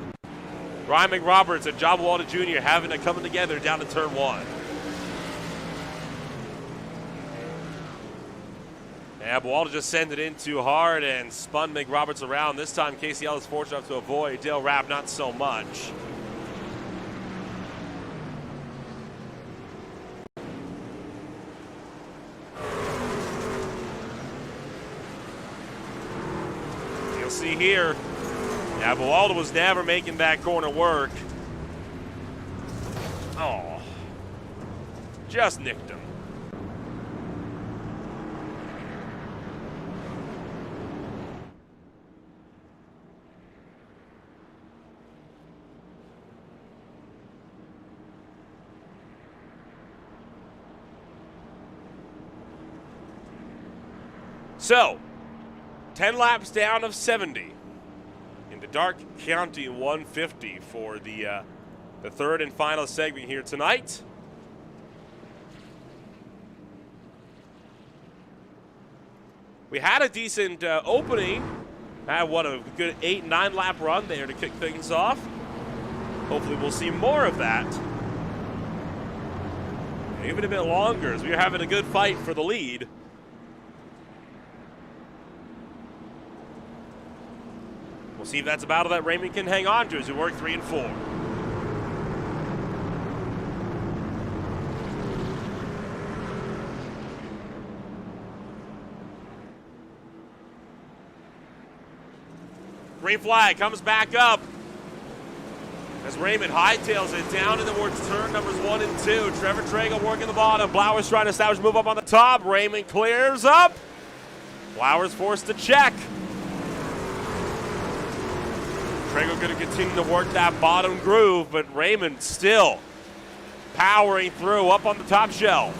Rhyming Roberts and John Walter Jr. having it coming together down to turn 1. And Walter just sent it in too hard and spun McRoberts around. This time KCL is fortunate enough to avoid. Dale Rapp not so much. You'll see here, yeah, Walter was never making that corner work. Oh, just nicked him. So, 10 laps down of 70 into Darke County 150 for the third and final segment here tonight. We had a decent opening. Had a good 8-9 lap run there to kick things off. Hopefully we'll see more of that. Even a bit longer as we are having a good fight for the lead. We'll see if that's a battle that Raymond can hang on to as we work 3 and 4. Green flag comes back up as Raymond hightails it down in towards turn numbers 1 and 2. Trevor Trago working the bottom. Blowers trying to establish move up on the top. Raymond clears up. Blowers forced to check. Trago going to continue to work that bottom groove, but Raymond still powering through up on the top shelf.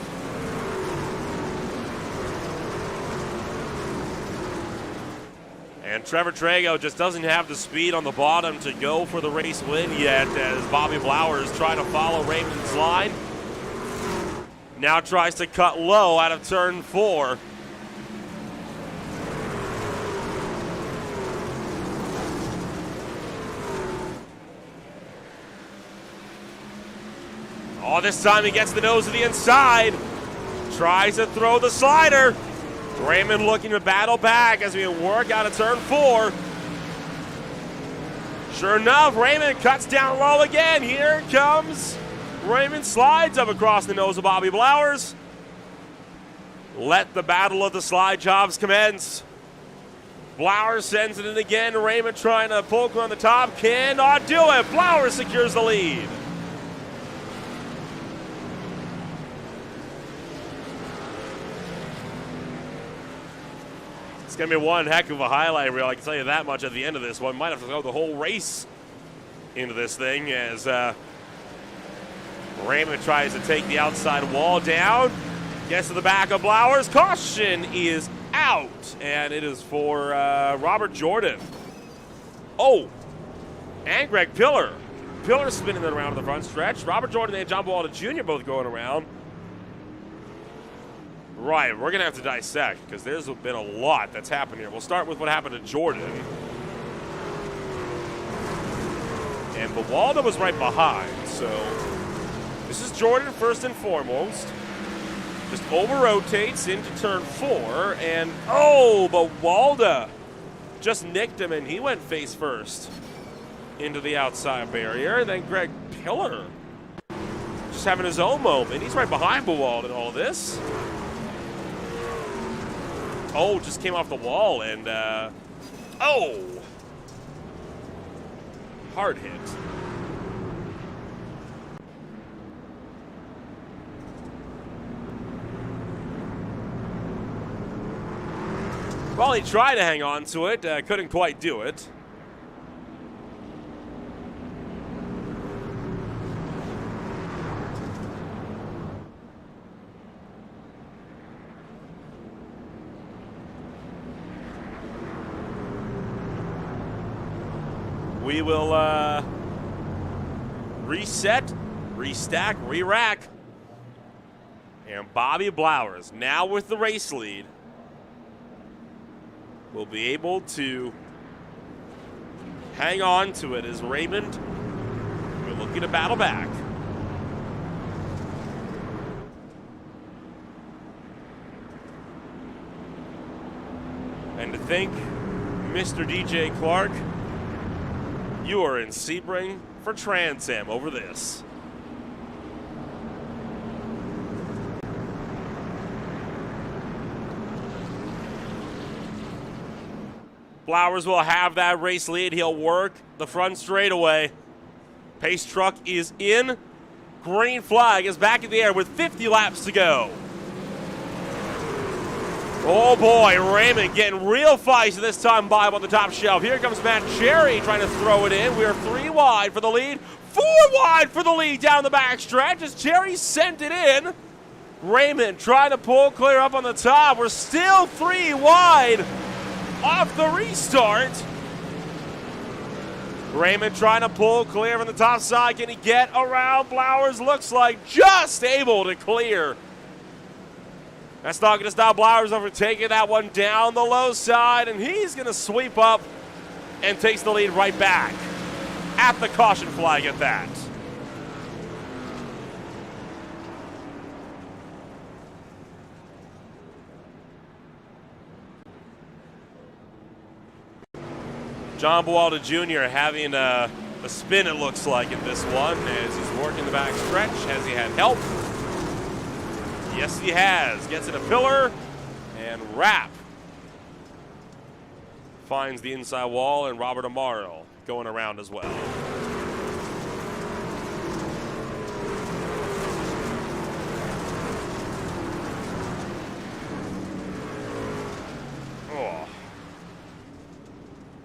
And Trevor Trago just doesn't have the speed on the bottom to go for the race win yet as Bobby Blowers trying to follow Raymond's line. Now tries to cut low out of turn 4. Oh, this time he gets the nose to the inside. Tries to throw the slider. Raymond looking to battle back as we work out of turn 4. Sure enough, Raymond cuts down low again. Here comes Raymond, slides up across the nose of Bobby Blowers. Let the battle of the slide jobs commence. Blowers sends it in again. Raymond trying to poke on the top. Cannot do it. Blowers secures the lead. going to be one heck of a highlight reel, I can tell you that much at the end of this one. Might have to throw the whole race into this thing as Raymond tries to take the outside wall down. Gets to the back of Blowers. Caution is out, and it is for Robert Jordan. Oh, and Greg Pillar. Pillar spinning it around the front stretch. Robert Jordan and John Buwalda Jr. both going around. Right, we're going to have to dissect because there's been a lot that's happened here. We'll start with what happened to Jordan. And Buwalda was right behind, so this is Jordan first and foremost. Just over-rotates into turn 4, and oh, Buwalda just nicked him, and he went face first into the outside barrier. And then Greg Pillar just having his own moment. He's right behind Buwalda in all this. Oh, just came off the wall, and oh, hard hit. Well, he tried to hang on to it, couldn't quite do it. We will reset, restack, re-rack. And Bobby Blowers, now with the race lead, will be able to hang on to it as Raymond will looking to battle back. And to think, Mr. DJ Clark, you are in Sebring for Trans Am over this. Flowers will have that race lead. He'll work the front straightaway. Pace truck is in. Green flag is back in the air with 50 laps to go. Oh boy, Raymond getting real feisty this time by on the top shelf. Here comes Matt Cherry trying to throw it in. We're 3 wide for the lead. 4 wide for the lead down the back stretch as Cherry sent it in. Raymond trying to pull clear up on the top. We're still 3 wide off the restart. Raymond trying to pull clear from the top side. Can he get around Blowers? Looks like just able to clear. That's not going to stop Blowers overtaking that one down the low side, and he's going to sweep up and takes the lead right back at the caution flag at that. John Buwalda Jr. having a spin, it looks like, in this one as he's working the back stretch. Has he had help? Yes, he has. Gets in a pillar and wrap. Finds the inside wall, and Robert Amaro going around as well. Oh.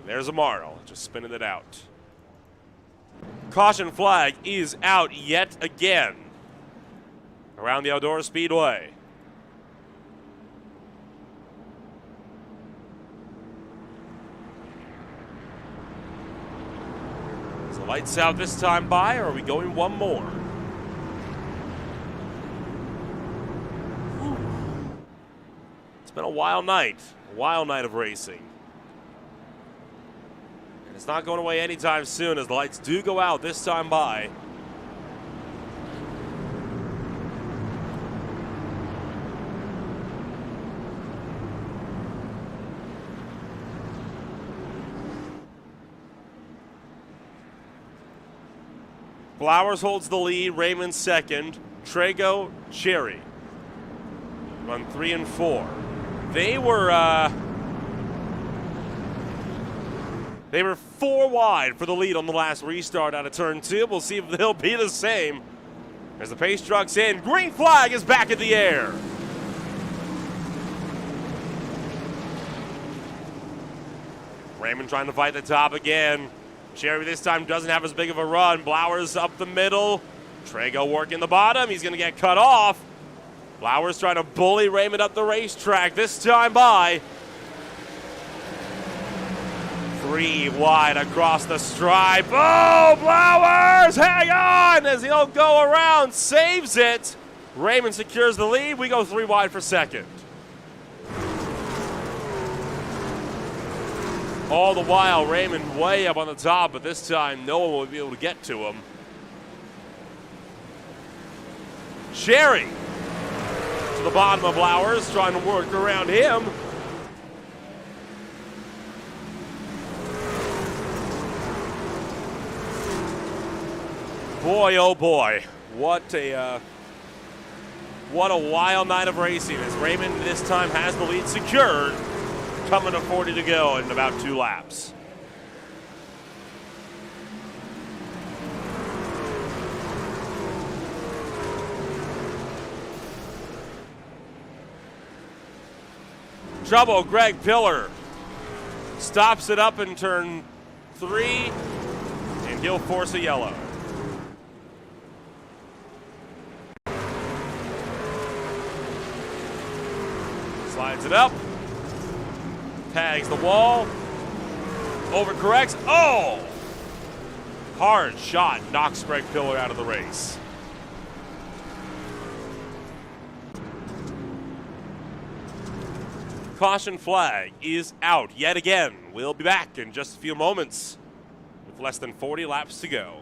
There's Amaro, just spinning it out. Caution flag is out yet again around the Eldora Speedway. Is the lights out this time by, or are we going one more? Whew. It's been a wild night of racing. And it's not going away anytime soon as the lights do go out this time by. Flowers holds the lead, Raymond second, Trago, Cherry run 3 and 4. They were 4 wide for the lead on the last restart out of turn 2. We'll see if they'll be the same as the pace truck's in. Green flag is back in the air. Raymond trying to fight the top again. Cherry this time doesn't have as big of a run. Blowers up the middle. Trago working the bottom. He's going to get cut off. Blowers trying to bully Raymond up the racetrack. This time by 3 wide across the stripe. Oh, Blowers, hang on as he'll go around, saves it. Raymond secures the lead. We go 3 wide for second. All the while, Raymond way up on the top, but this time no one will be able to get to him. Cherry to the bottom of Blowers, trying to work around him. Boy, oh boy, what a wild night of racing as Raymond this time has the lead secured, coming to 40 to go in about 2 laps. Trouble, Greg Pillar stops it up in turn 3, and he'll force a yellow. Slides it up, tags the wall, overcorrects. Oh! Hard shot knocks Greg Pillar out of the race. Caution flag is out yet again. We'll be back in just a few moments with less than 40 laps to go.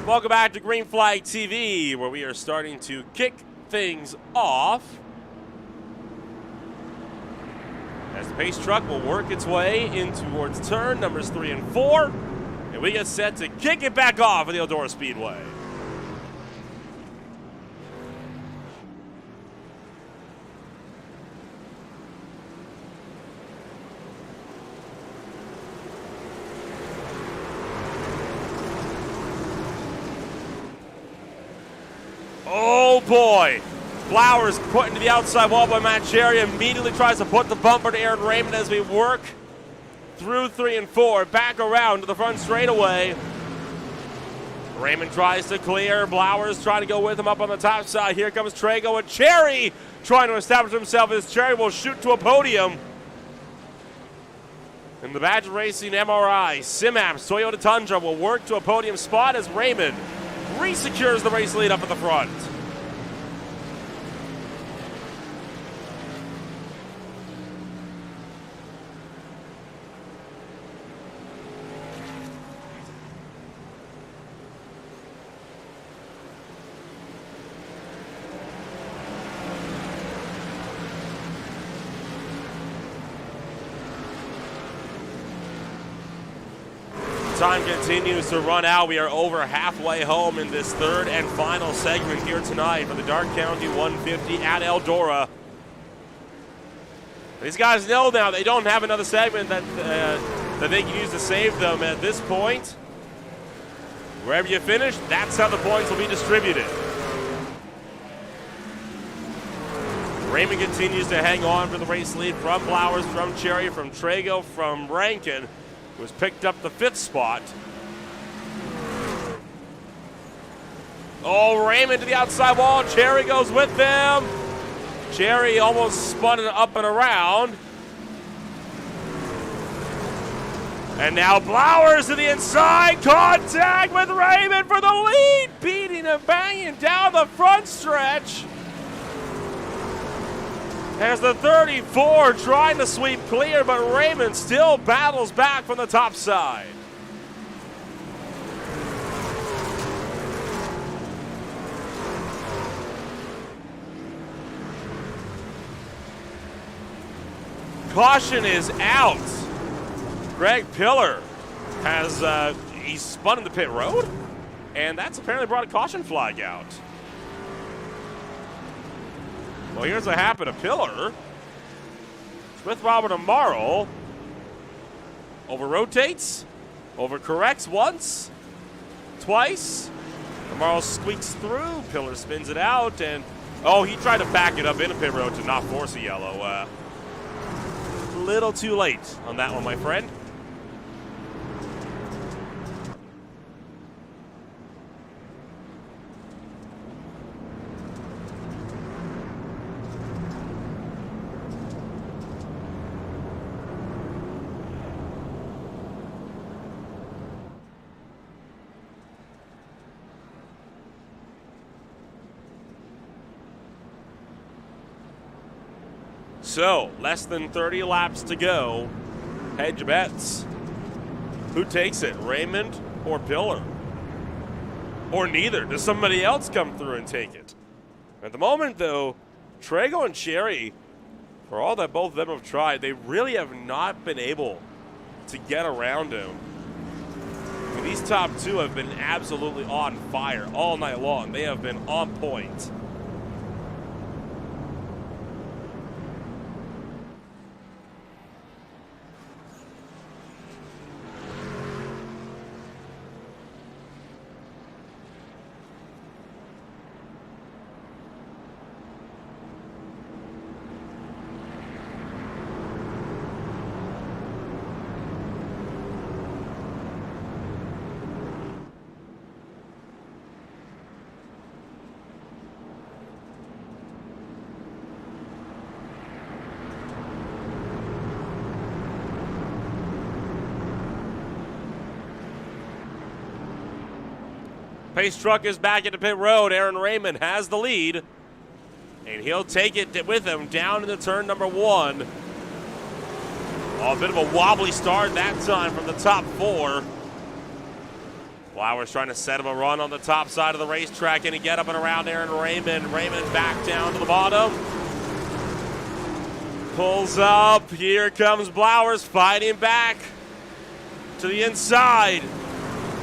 Welcome back to Green Flag TV, where we are starting to kick things off as the pace truck will work its way in towards turn numbers 3 and 4, and we get set to kick it back off at the Eldora Speedway. Oh boy, Flowers put into the outside wall by Matt Cherry, immediately tries to put the bumper to Aaron Raymond as we work through 3 and 4, back around to the front straightaway. Raymond tries to clear, Blowers trying to go with him up on the top side. Here comes Trago and Cherry trying to establish himself as Cherry will shoot to a podium. And the Badger Racing MRI, Simaps, Toyota Tundra will work to a podium spot as Raymond re-secures the race lead up at the front. Time continues to run out. We are over halfway home in this third and final segment here tonight for the Darke County 150 at Eldora. These guys know now they don't have another segment that they can use to save them at this point. Wherever you finish, that's how the points will be distributed. Raymond continues to hang on for the race lead from Flowers, from Cherry, from Trago, from Rankin. who has picked up the 5th spot. Oh, Raymond to the outside wall. Cherry goes with them. Cherry almost spun it up and around. And now Blowers to the inside. Contact with Raymond for the lead. Beating and banging down the front stretch. As the 34 trying to sweep clear, but Raymond still battles back from the top side. Caution is out. Greg Pillar has he's spun in the pit road, and that's apparently brought a caution flag out. Well, here's what happened to Pillar. Smith Robert Amaro over-rotates, over-corrects once, twice. Amaro squeaks through, Pillar spins it out, and oh, he tried to back it up in a pit road to not force a yellow. A little too late on that one, my friend. So, less than 30 laps to go. Hedge bets. Who takes it, Raymond or Pillar? Or neither? Does somebody else come through and take it? At the moment, though, Trago and Cherry, for all that both of them have tried, they really have not been able to get around him. I mean, these top two have been absolutely on fire all night long. They have been on point. Pace truck is back into pit road. Aaron Raymond has the lead, and he'll take it with him down into turn number 1. Oh, a bit of a wobbly start that time from the top 4. Flowers trying to set him a run on the top side of the racetrack, and he get up and around Aaron Raymond. Raymond back down to the bottom. Pulls up. Here comes Blowers fighting back to the inside.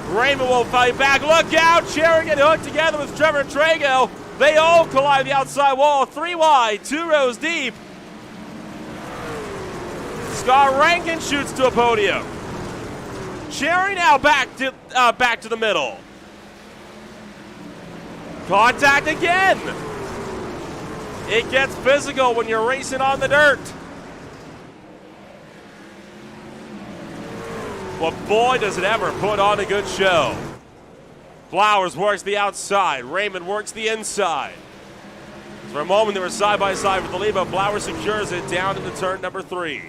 Raymond will fight back. Look out! Cherry getting hooked together with Trevor Trago. They all collide the outside wall. 3 wide, 2 rows deep. Scott Rankin shoots to a podium. Cherry now back to the middle. Contact again. It gets physical when you're racing on the dirt. But boy, does it ever put on a good show. Flowers works the outside. Raymond works the inside. For a moment, they were side by side with the lead, but Flowers secures it down into turn number 3.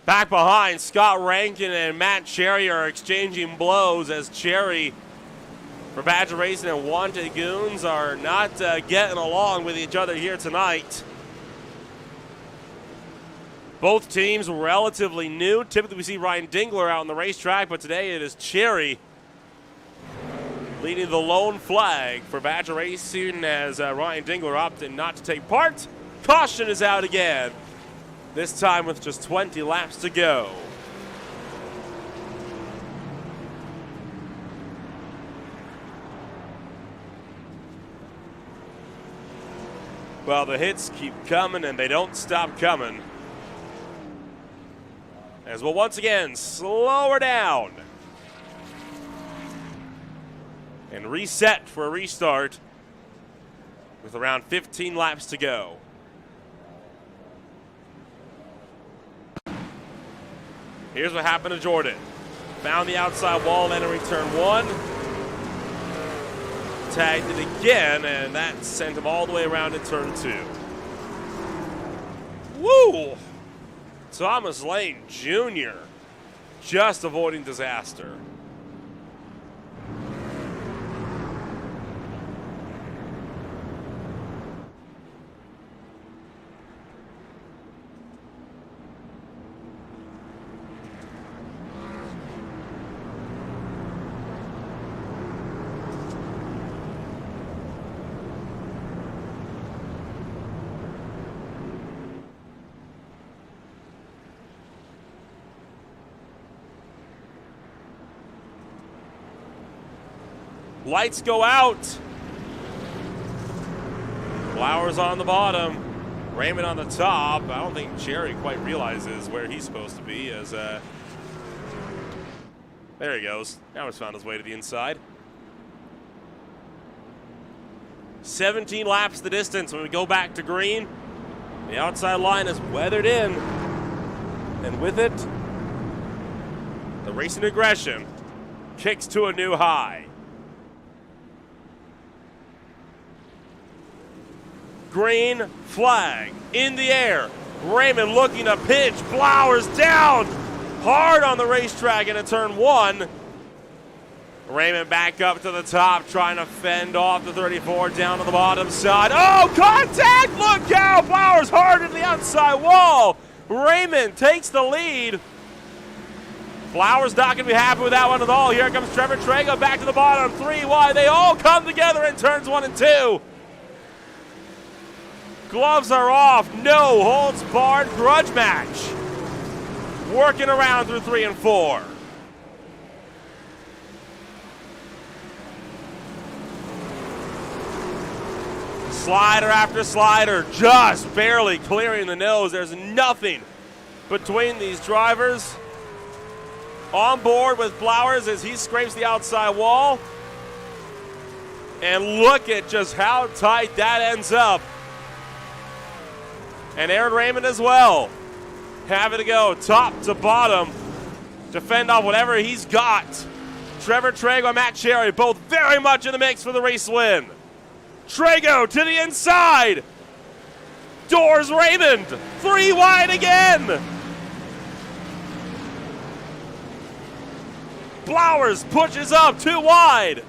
Back behind, Scott Rankin and Matt Cherry are exchanging blows as Cherry for Badger Racing and Wanted Goons are not getting along with each other here tonight. Both teams relatively new. Typically we see Ryan Dingler out on the racetrack, but today it is Cherry leading the lone flag for Badger Racing as Ryan Dingler opted not to take part. Caution is out again. This time with just 20 laps to go. Well, the hits keep coming, and they don't stop coming. As we'll once again slow her down. And reset for a restart with around 15 laps to go. Here's what happened to Jordan. Found the outside wall entering turn 1. Tagged it again, and that sent him all the way around to turn 2. Woo! Thomas Lane Jr. just avoiding disaster. Lights go out. Flowers on the bottom. Raymond on the top. I don't think Jerry quite realizes where he's supposed to be as there he goes. Now he's found his way to the inside. 17 laps the distance when we go back to green. The outside line is weathered in. And with it, the racing aggression kicks to a new high. Green flag in the air. Raymond looking to pitch. Flowers down hard on the racetrack into turn 1. Raymond back up to the top, trying to fend off the 34 down to the bottom side. Oh, contact! Look out! Flowers hard to the outside wall. Raymond takes the lead. Flowers not going to be happy with that one at all. Here comes Trevor Trago back to the bottom. 3 wide. They all come together in turns 1 and 2. Gloves are off. No holds barred grudge match. Working around through 3 and 4. Slider after slider, just barely clearing the nose. There's nothing between these drivers. On board with Flowers as he scrapes the outside wall. And look at just how tight that ends up. And Aaron Raymond as well. Having to go top to bottom to fend off whatever he's got. Trevor Trago and Matt Cherry both very much in the mix for the race win. Trago to the inside. Doors Raymond. 3 wide again. Flowers pushes up 2 wide.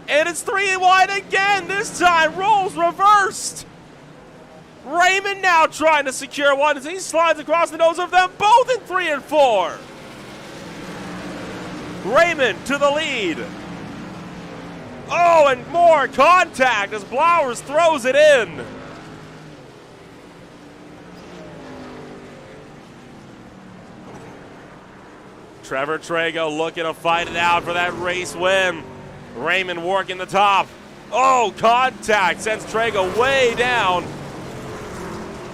And it's 3 wide again. This time roles reversed. Raymond now trying to secure one as he slides across the nose of them both in 3 and 4. Raymond to the lead. Oh, and more contact as Flowers throws it in. Trevor Trago looking to fight it out for that race win. Raymond working the top. Oh, contact sends Trago way down.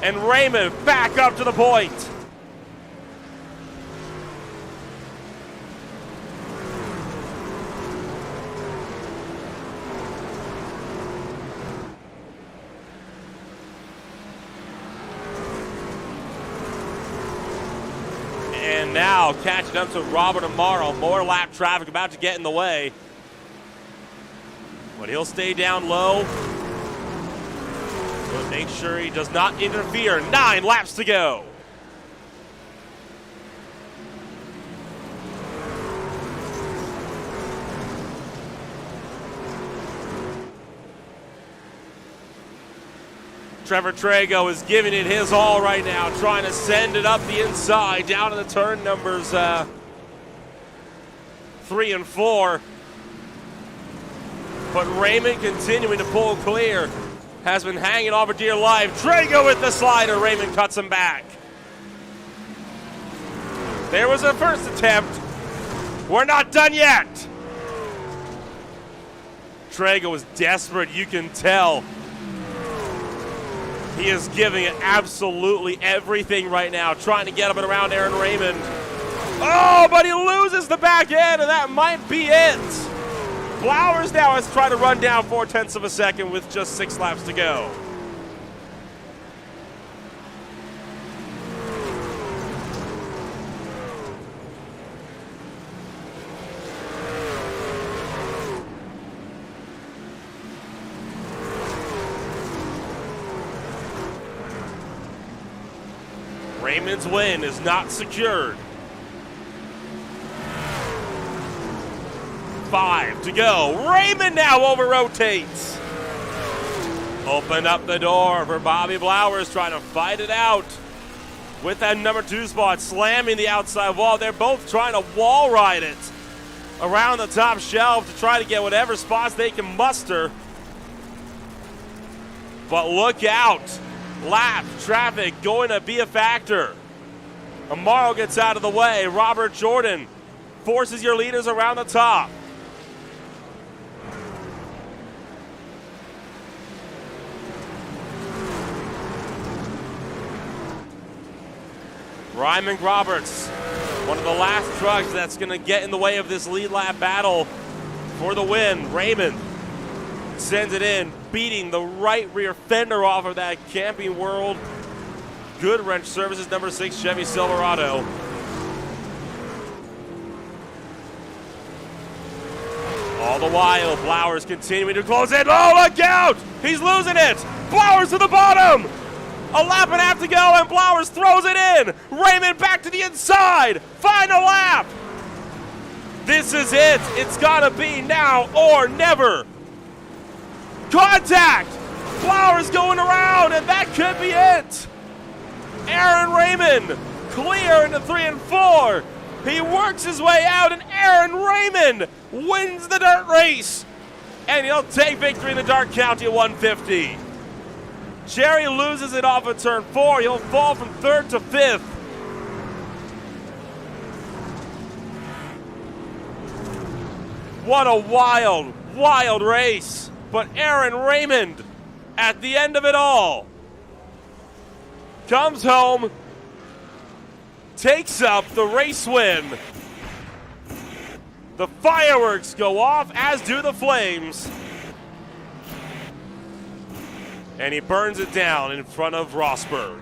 And Raymond back up to the point. And now catching up to Robert Amaro. More lap traffic about to get in the way. But he'll stay down low. But make sure he does not interfere. 9 laps to go. Trevor Trago is giving it his all right now, trying to send it up the inside, down to the turn numbers 3 and 4. But Raymond continuing to pull clear. Has been hanging on for dear life. Trago with the slider. Raymond cuts him back. There was a first attempt. We're not done yet. Trago was desperate, you can tell. He is giving it absolutely everything right now, trying to get up and around Aaron Raymond. Oh, but he loses the back end, and that might be it. Flowers now has tried to run down 0.4 of a second with just 6 laps to go. Raymond's win is not secured. 5 to go. Raymond now over-rotates. Open up the door for Bobby Blowers, trying to fight it out with that number 2 spot, slamming the outside wall. They're both trying to wall ride it around the top shelf to try to get whatever spots they can muster. But look out. Lap traffic going to be a factor. Amaro gets out of the way. Robert Jordan forces your leaders around the top. Ryman Roberts, one of the last trucks that's going to get in the way of this lead lap battle for the win. Raymond sends it in, beating the right rear fender off of that Camping World Good Wrench Services number 6 Chevy Silverado. All the while, Blowers continuing to close in. Oh, look out! He's losing it! Blowers to the bottom! A lap and a half to go, and Blowers throws it in! Raymond back to the inside! Final lap! This is it! It's gotta be now or never! Contact! Flowers going around, and that could be it! Aaron Raymond clear into 3 and 4. He works his way out, and Aaron Raymond wins the dirt race. And he'll take victory in the Darke County at 150. Jerry loses it off of turn 4. He'll fall from 3rd to 5th. What a wild, wild race. But Aaron Raymond, at the end of it all, comes home, takes up the race win. The fireworks go off, as do the flames. And he burns it down in front of Rosberg.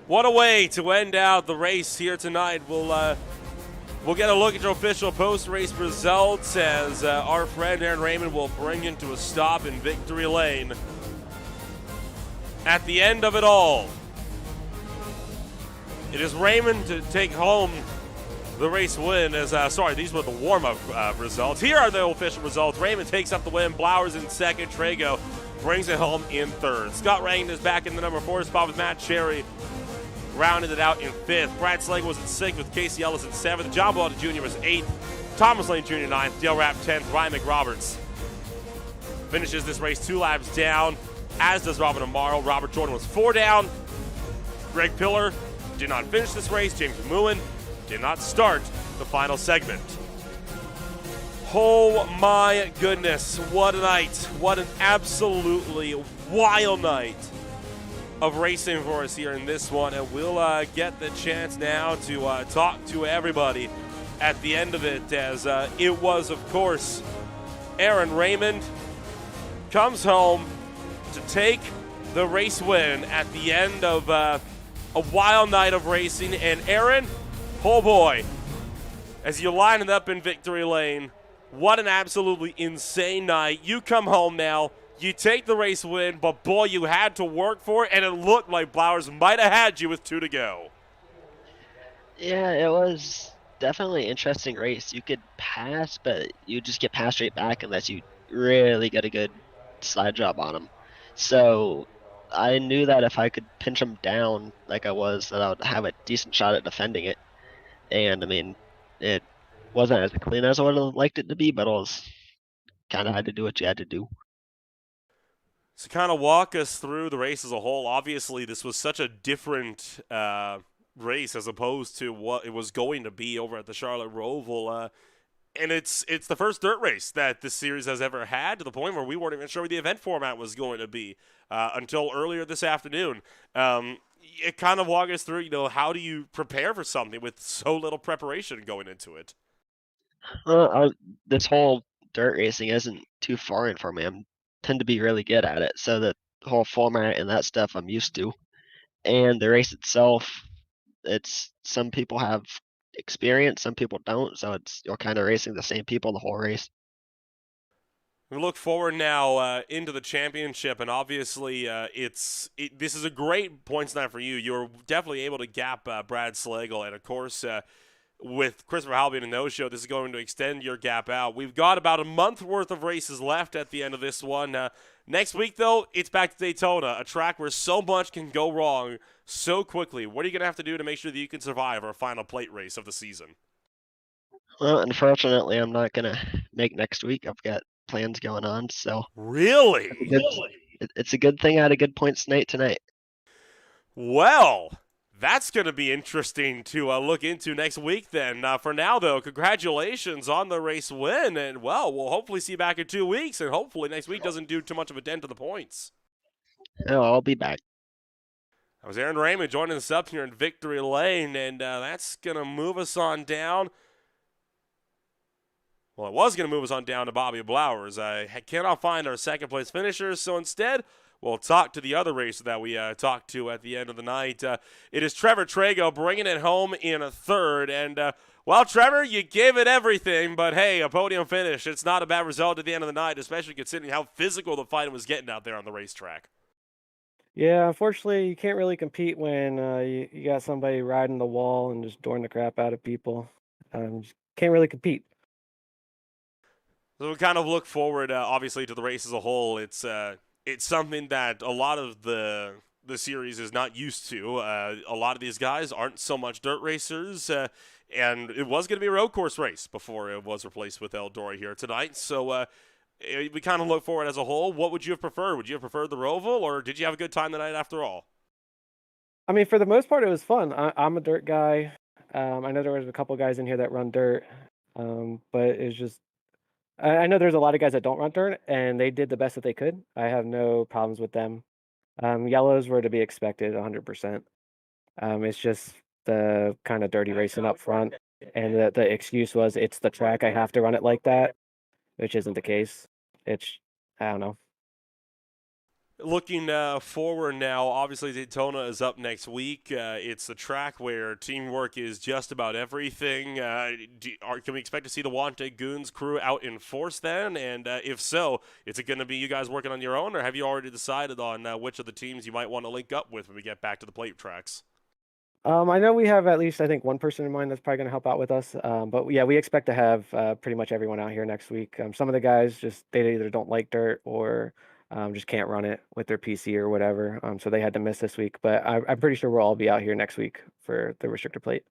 What a way to end out the race here tonight. We'll get a look at your official post-race results as our friend Aaron Raymond will bring you to a stop in victory lane. At the end of it all, it is Raymond to take home the race win. These were the warm-up results. Here are the official results. Raymond takes up the win. Blowers in second. Trago brings it home in third. Scott Rankin is back in the number 4 spot with Matt Cherry. Rounded it out in 5th. Brad Slagle was in 6th with Casey Ellis in 7th. John Ballata Jr. was 8th. Thomas Lane Jr. 9th. Dale Rapp 10th. Ryan McRoberts finishes this race 2 laps down, as does Robin Amaro. Robert Jordan was 4 down. Greg Pillar did not finish this race. James Mooen did not start the final segment. Oh my goodness, what a night. What an absolutely wild night of racing for us here in this one, and we'll get the chance now to talk to everybody at the end of it, as it was, of course, Aaron Raymond comes home to take the race win at the end of a wild night of racing. And Aaron, oh boy, as you line it up in victory lane, what an absolutely insane night. You come home now, you take the race win, but boy, you had to work for it, and it looked like Blowers might have had you with 2 to go.
Yeah, it was definitely an interesting race. You could pass, but you just get passed straight back unless you really get a good slide job on him. So I knew that if I could pinch him down like I was, that I would have a decent shot at defending it. And, I mean, it wasn't as clean as I would have liked it to be, but it was kind of had to do what you had to do.
So kind of walk us through the race as a whole. Obviously, this was such a different race as opposed to what it was going to be over at the Charlotte Roval. And it's the first dirt race that this series has ever had, to the point where we weren't even sure what the event format was going to be until earlier this afternoon. It kind of walk us through, how do you prepare for something with so little preparation going into it?
This whole dirt racing isn't too foreign for me. I tend to be really good at it, so the whole format and that stuff I'm used to. And the race itself, it's some people have experience, some people don't, so you're kind of racing the same people the whole race.
We look forward now into the championship, and obviously this is a great points night for you. You're definitely able to gap Brad Slagle, and of course with Christopher Halby in a no-show, this is going to extend your gap out. We've got about a month worth of races left at the end of this one. Next week, though, it's back to Daytona, a track where so much can go wrong so quickly. What are you going to have to do to make sure that you can survive our final plate race of the season?
Well, unfortunately, I'm not gonna make next week. I've got plans going on, so
Really?
it's a good thing I had a good points night tonight.
Well, that's going to be interesting to look into next week then. For now, though, congratulations on the race win. And, well, we'll hopefully see you back in 2 weeks. And hopefully next week doesn't do too much of a dent to the points.
Oh, I'll be back.
That was Aaron Raymond joining us up here in Victory Lane. And that's going to move us on down. Well, it was going to move us on down to Bobby Blowers. I cannot find our second-place finishers, so instead we'll talk to the other racer that we talked to at the end of the night. It is Trevor Trago bringing it home in a third. And, well, Trevor, you gave it everything, but, hey, a podium finish. It's not a bad result at the end of the night, especially considering how physical the fight was getting out there on the racetrack.
Yeah, unfortunately, you can't really compete when you got somebody riding the wall and just dooring the crap out of people. Just can't really compete.
So we kind of look forward, obviously, to the race as a whole. It's something that a lot of the series is not used to. A lot of these guys aren't so much dirt racers, and it was going to be a road course race before it was replaced with Eldora here tonight. So we kind of look forward as a whole. What would you have preferred? Would you have preferred the Roval, or did you have a good time tonight after all?
I mean, for the most part, it was fun. I'm a dirt guy. I know there was a couple guys in here that run dirt, but it's just I know there's a lot of guys that don't run dirt, and they did the best that they could. I have no problems with them. Yellows were to be expected, 100%. It's just the kind of dirty racing up front, and the excuse was it's the track. I have to run it like that, which isn't the case. I don't know.
Looking forward now, obviously Daytona is up next week. It's the track where teamwork is just about everything. Can we expect to see the Wante Goons crew out in force then? And if so, is it going to be you guys working on your own, or have you already decided on which of the teams you might want to link up with when we get back to the plate tracks?
I know we have at least, I think, one person in mind that's probably going to help out with us. But yeah, we expect to have pretty much everyone out here next week. Some of the guys they either don't like dirt or just can't run it with their PC or whatever. So they had to miss this week. But I'm pretty sure we'll all be out here next week for the restrictor plate.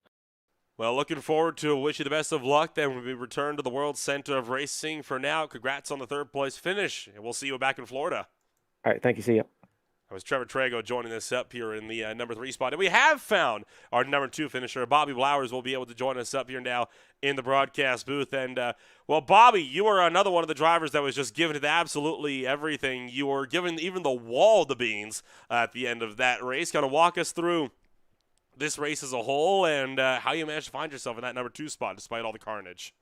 Well, looking forward to wish you the best of luck then when we return to the World Center of Racing. For now, congrats on the third place finish, and we'll see you back in Florida.
All right, thank you. See you.
That was Trevor Trago joining us up here in the number 3 spot. And we have found our number 2 finisher. Bobby Blowers will be able to join us up here now in the broadcast booth. And, well, Bobby, you were another one of the drivers that was just giving it absolutely everything. You were giving even the wall the beans at the end of that race. Kind of walk us through this race as a whole and how you managed to find yourself in that number 2 spot despite all the carnage.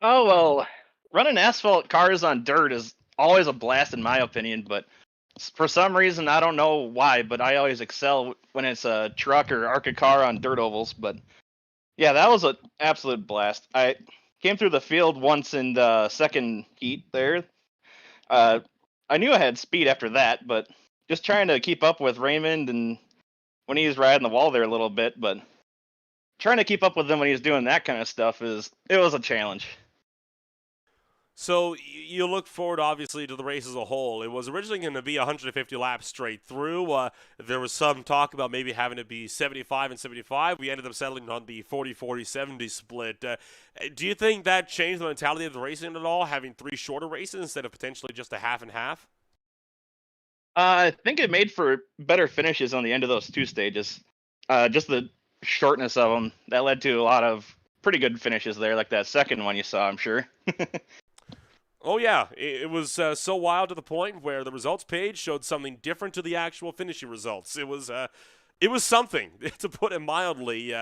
Oh, well, running asphalt cars on dirt is always a blast in my opinion, but for some reason, I don't know why, but I always excel when it's a truck or ARCA car on dirt ovals. But yeah, that was an absolute blast. I came through the field once in the second heat there. I knew I had speed after that, but just trying to keep up with Raymond and when he was riding the wall there a little bit, but trying to keep up with him when he was doing that kind of stuff it was a challenge.
So you look forward, obviously, to the race as a whole. It was originally going to be 150 laps straight through. There was some talk about maybe having it be 75 and 75. We ended up settling on the 40-40-70 split. Do you think that changed the mentality of the racing at all, having 3 shorter races instead of potentially just a half and half?
I think it made for better finishes on the end of those 2 stages. Just the shortness of them that led to a lot of pretty good finishes there, like that second one you saw, I'm sure.
Oh yeah, it was so wild to the point where the results page showed something different to the actual finishing results. It was something, to put it mildly.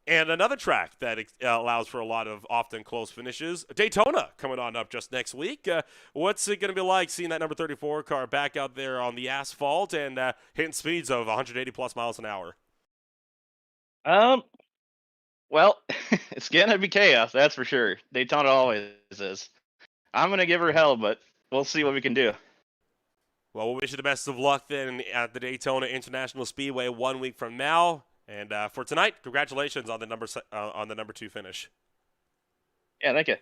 And another track that allows for a lot of often close finishes, Daytona, coming on up just next week. What's it going to be like seeing that number 34 car back out there on the asphalt and hitting speeds of 180 plus miles an hour?
Well, it's gonna be chaos, that's for sure. Daytona always is. I'm gonna give her hell, but we'll see what we can do.
Well, we'll wish you the best of luck then at the Daytona International Speedway 1 week from now. And for tonight, congratulations on the number 2 finish.
Yeah, thank you.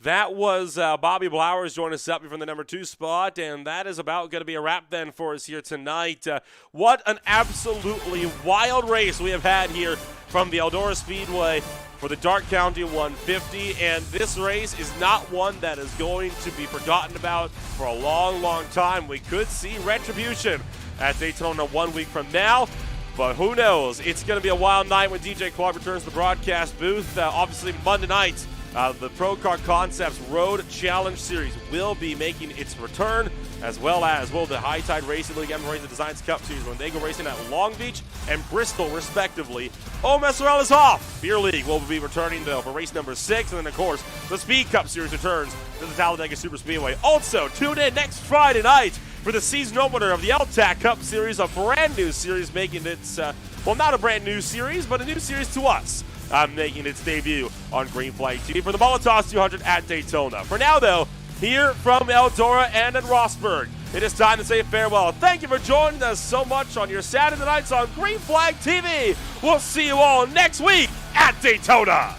That was Bobby Blowers joining us up from the number 2 spot, and that is about going to be a wrap then for us here tonight. What an absolutely wild race we have had here from the Eldora Speedway for the Darke County 150, and this race is not one that is going to be forgotten about for a long, long time. We could see retribution at Daytona 1 week from now. But who knows? It's going to be a wild night when DJ Clark returns to the broadcast booth. Obviously, Monday night, the Pro Car Concepts Road Challenge Series will be making its return, as well as will the High Tide Racing League and the Designs Cup Series when they go racing at Long Beach and Bristol, respectively. Oh, Messerel is off. Beer League will be returning, though, for race number 6. And then, of course, the Speed Cup Series returns to the Talladega Super Speedway. Also, tune in next Friday night for the season opener of the LTAC Cup Series, a brand new series making its, well, not a brand new series, but a new series to us, making its debut on Green Flag TV for the Molotovs 200 at Daytona. For now, though, here from Eldora and in Rossburg, it is time to say farewell. Thank you for joining us so much on your Saturday nights on Green Flag TV. We'll see you all next week at Daytona.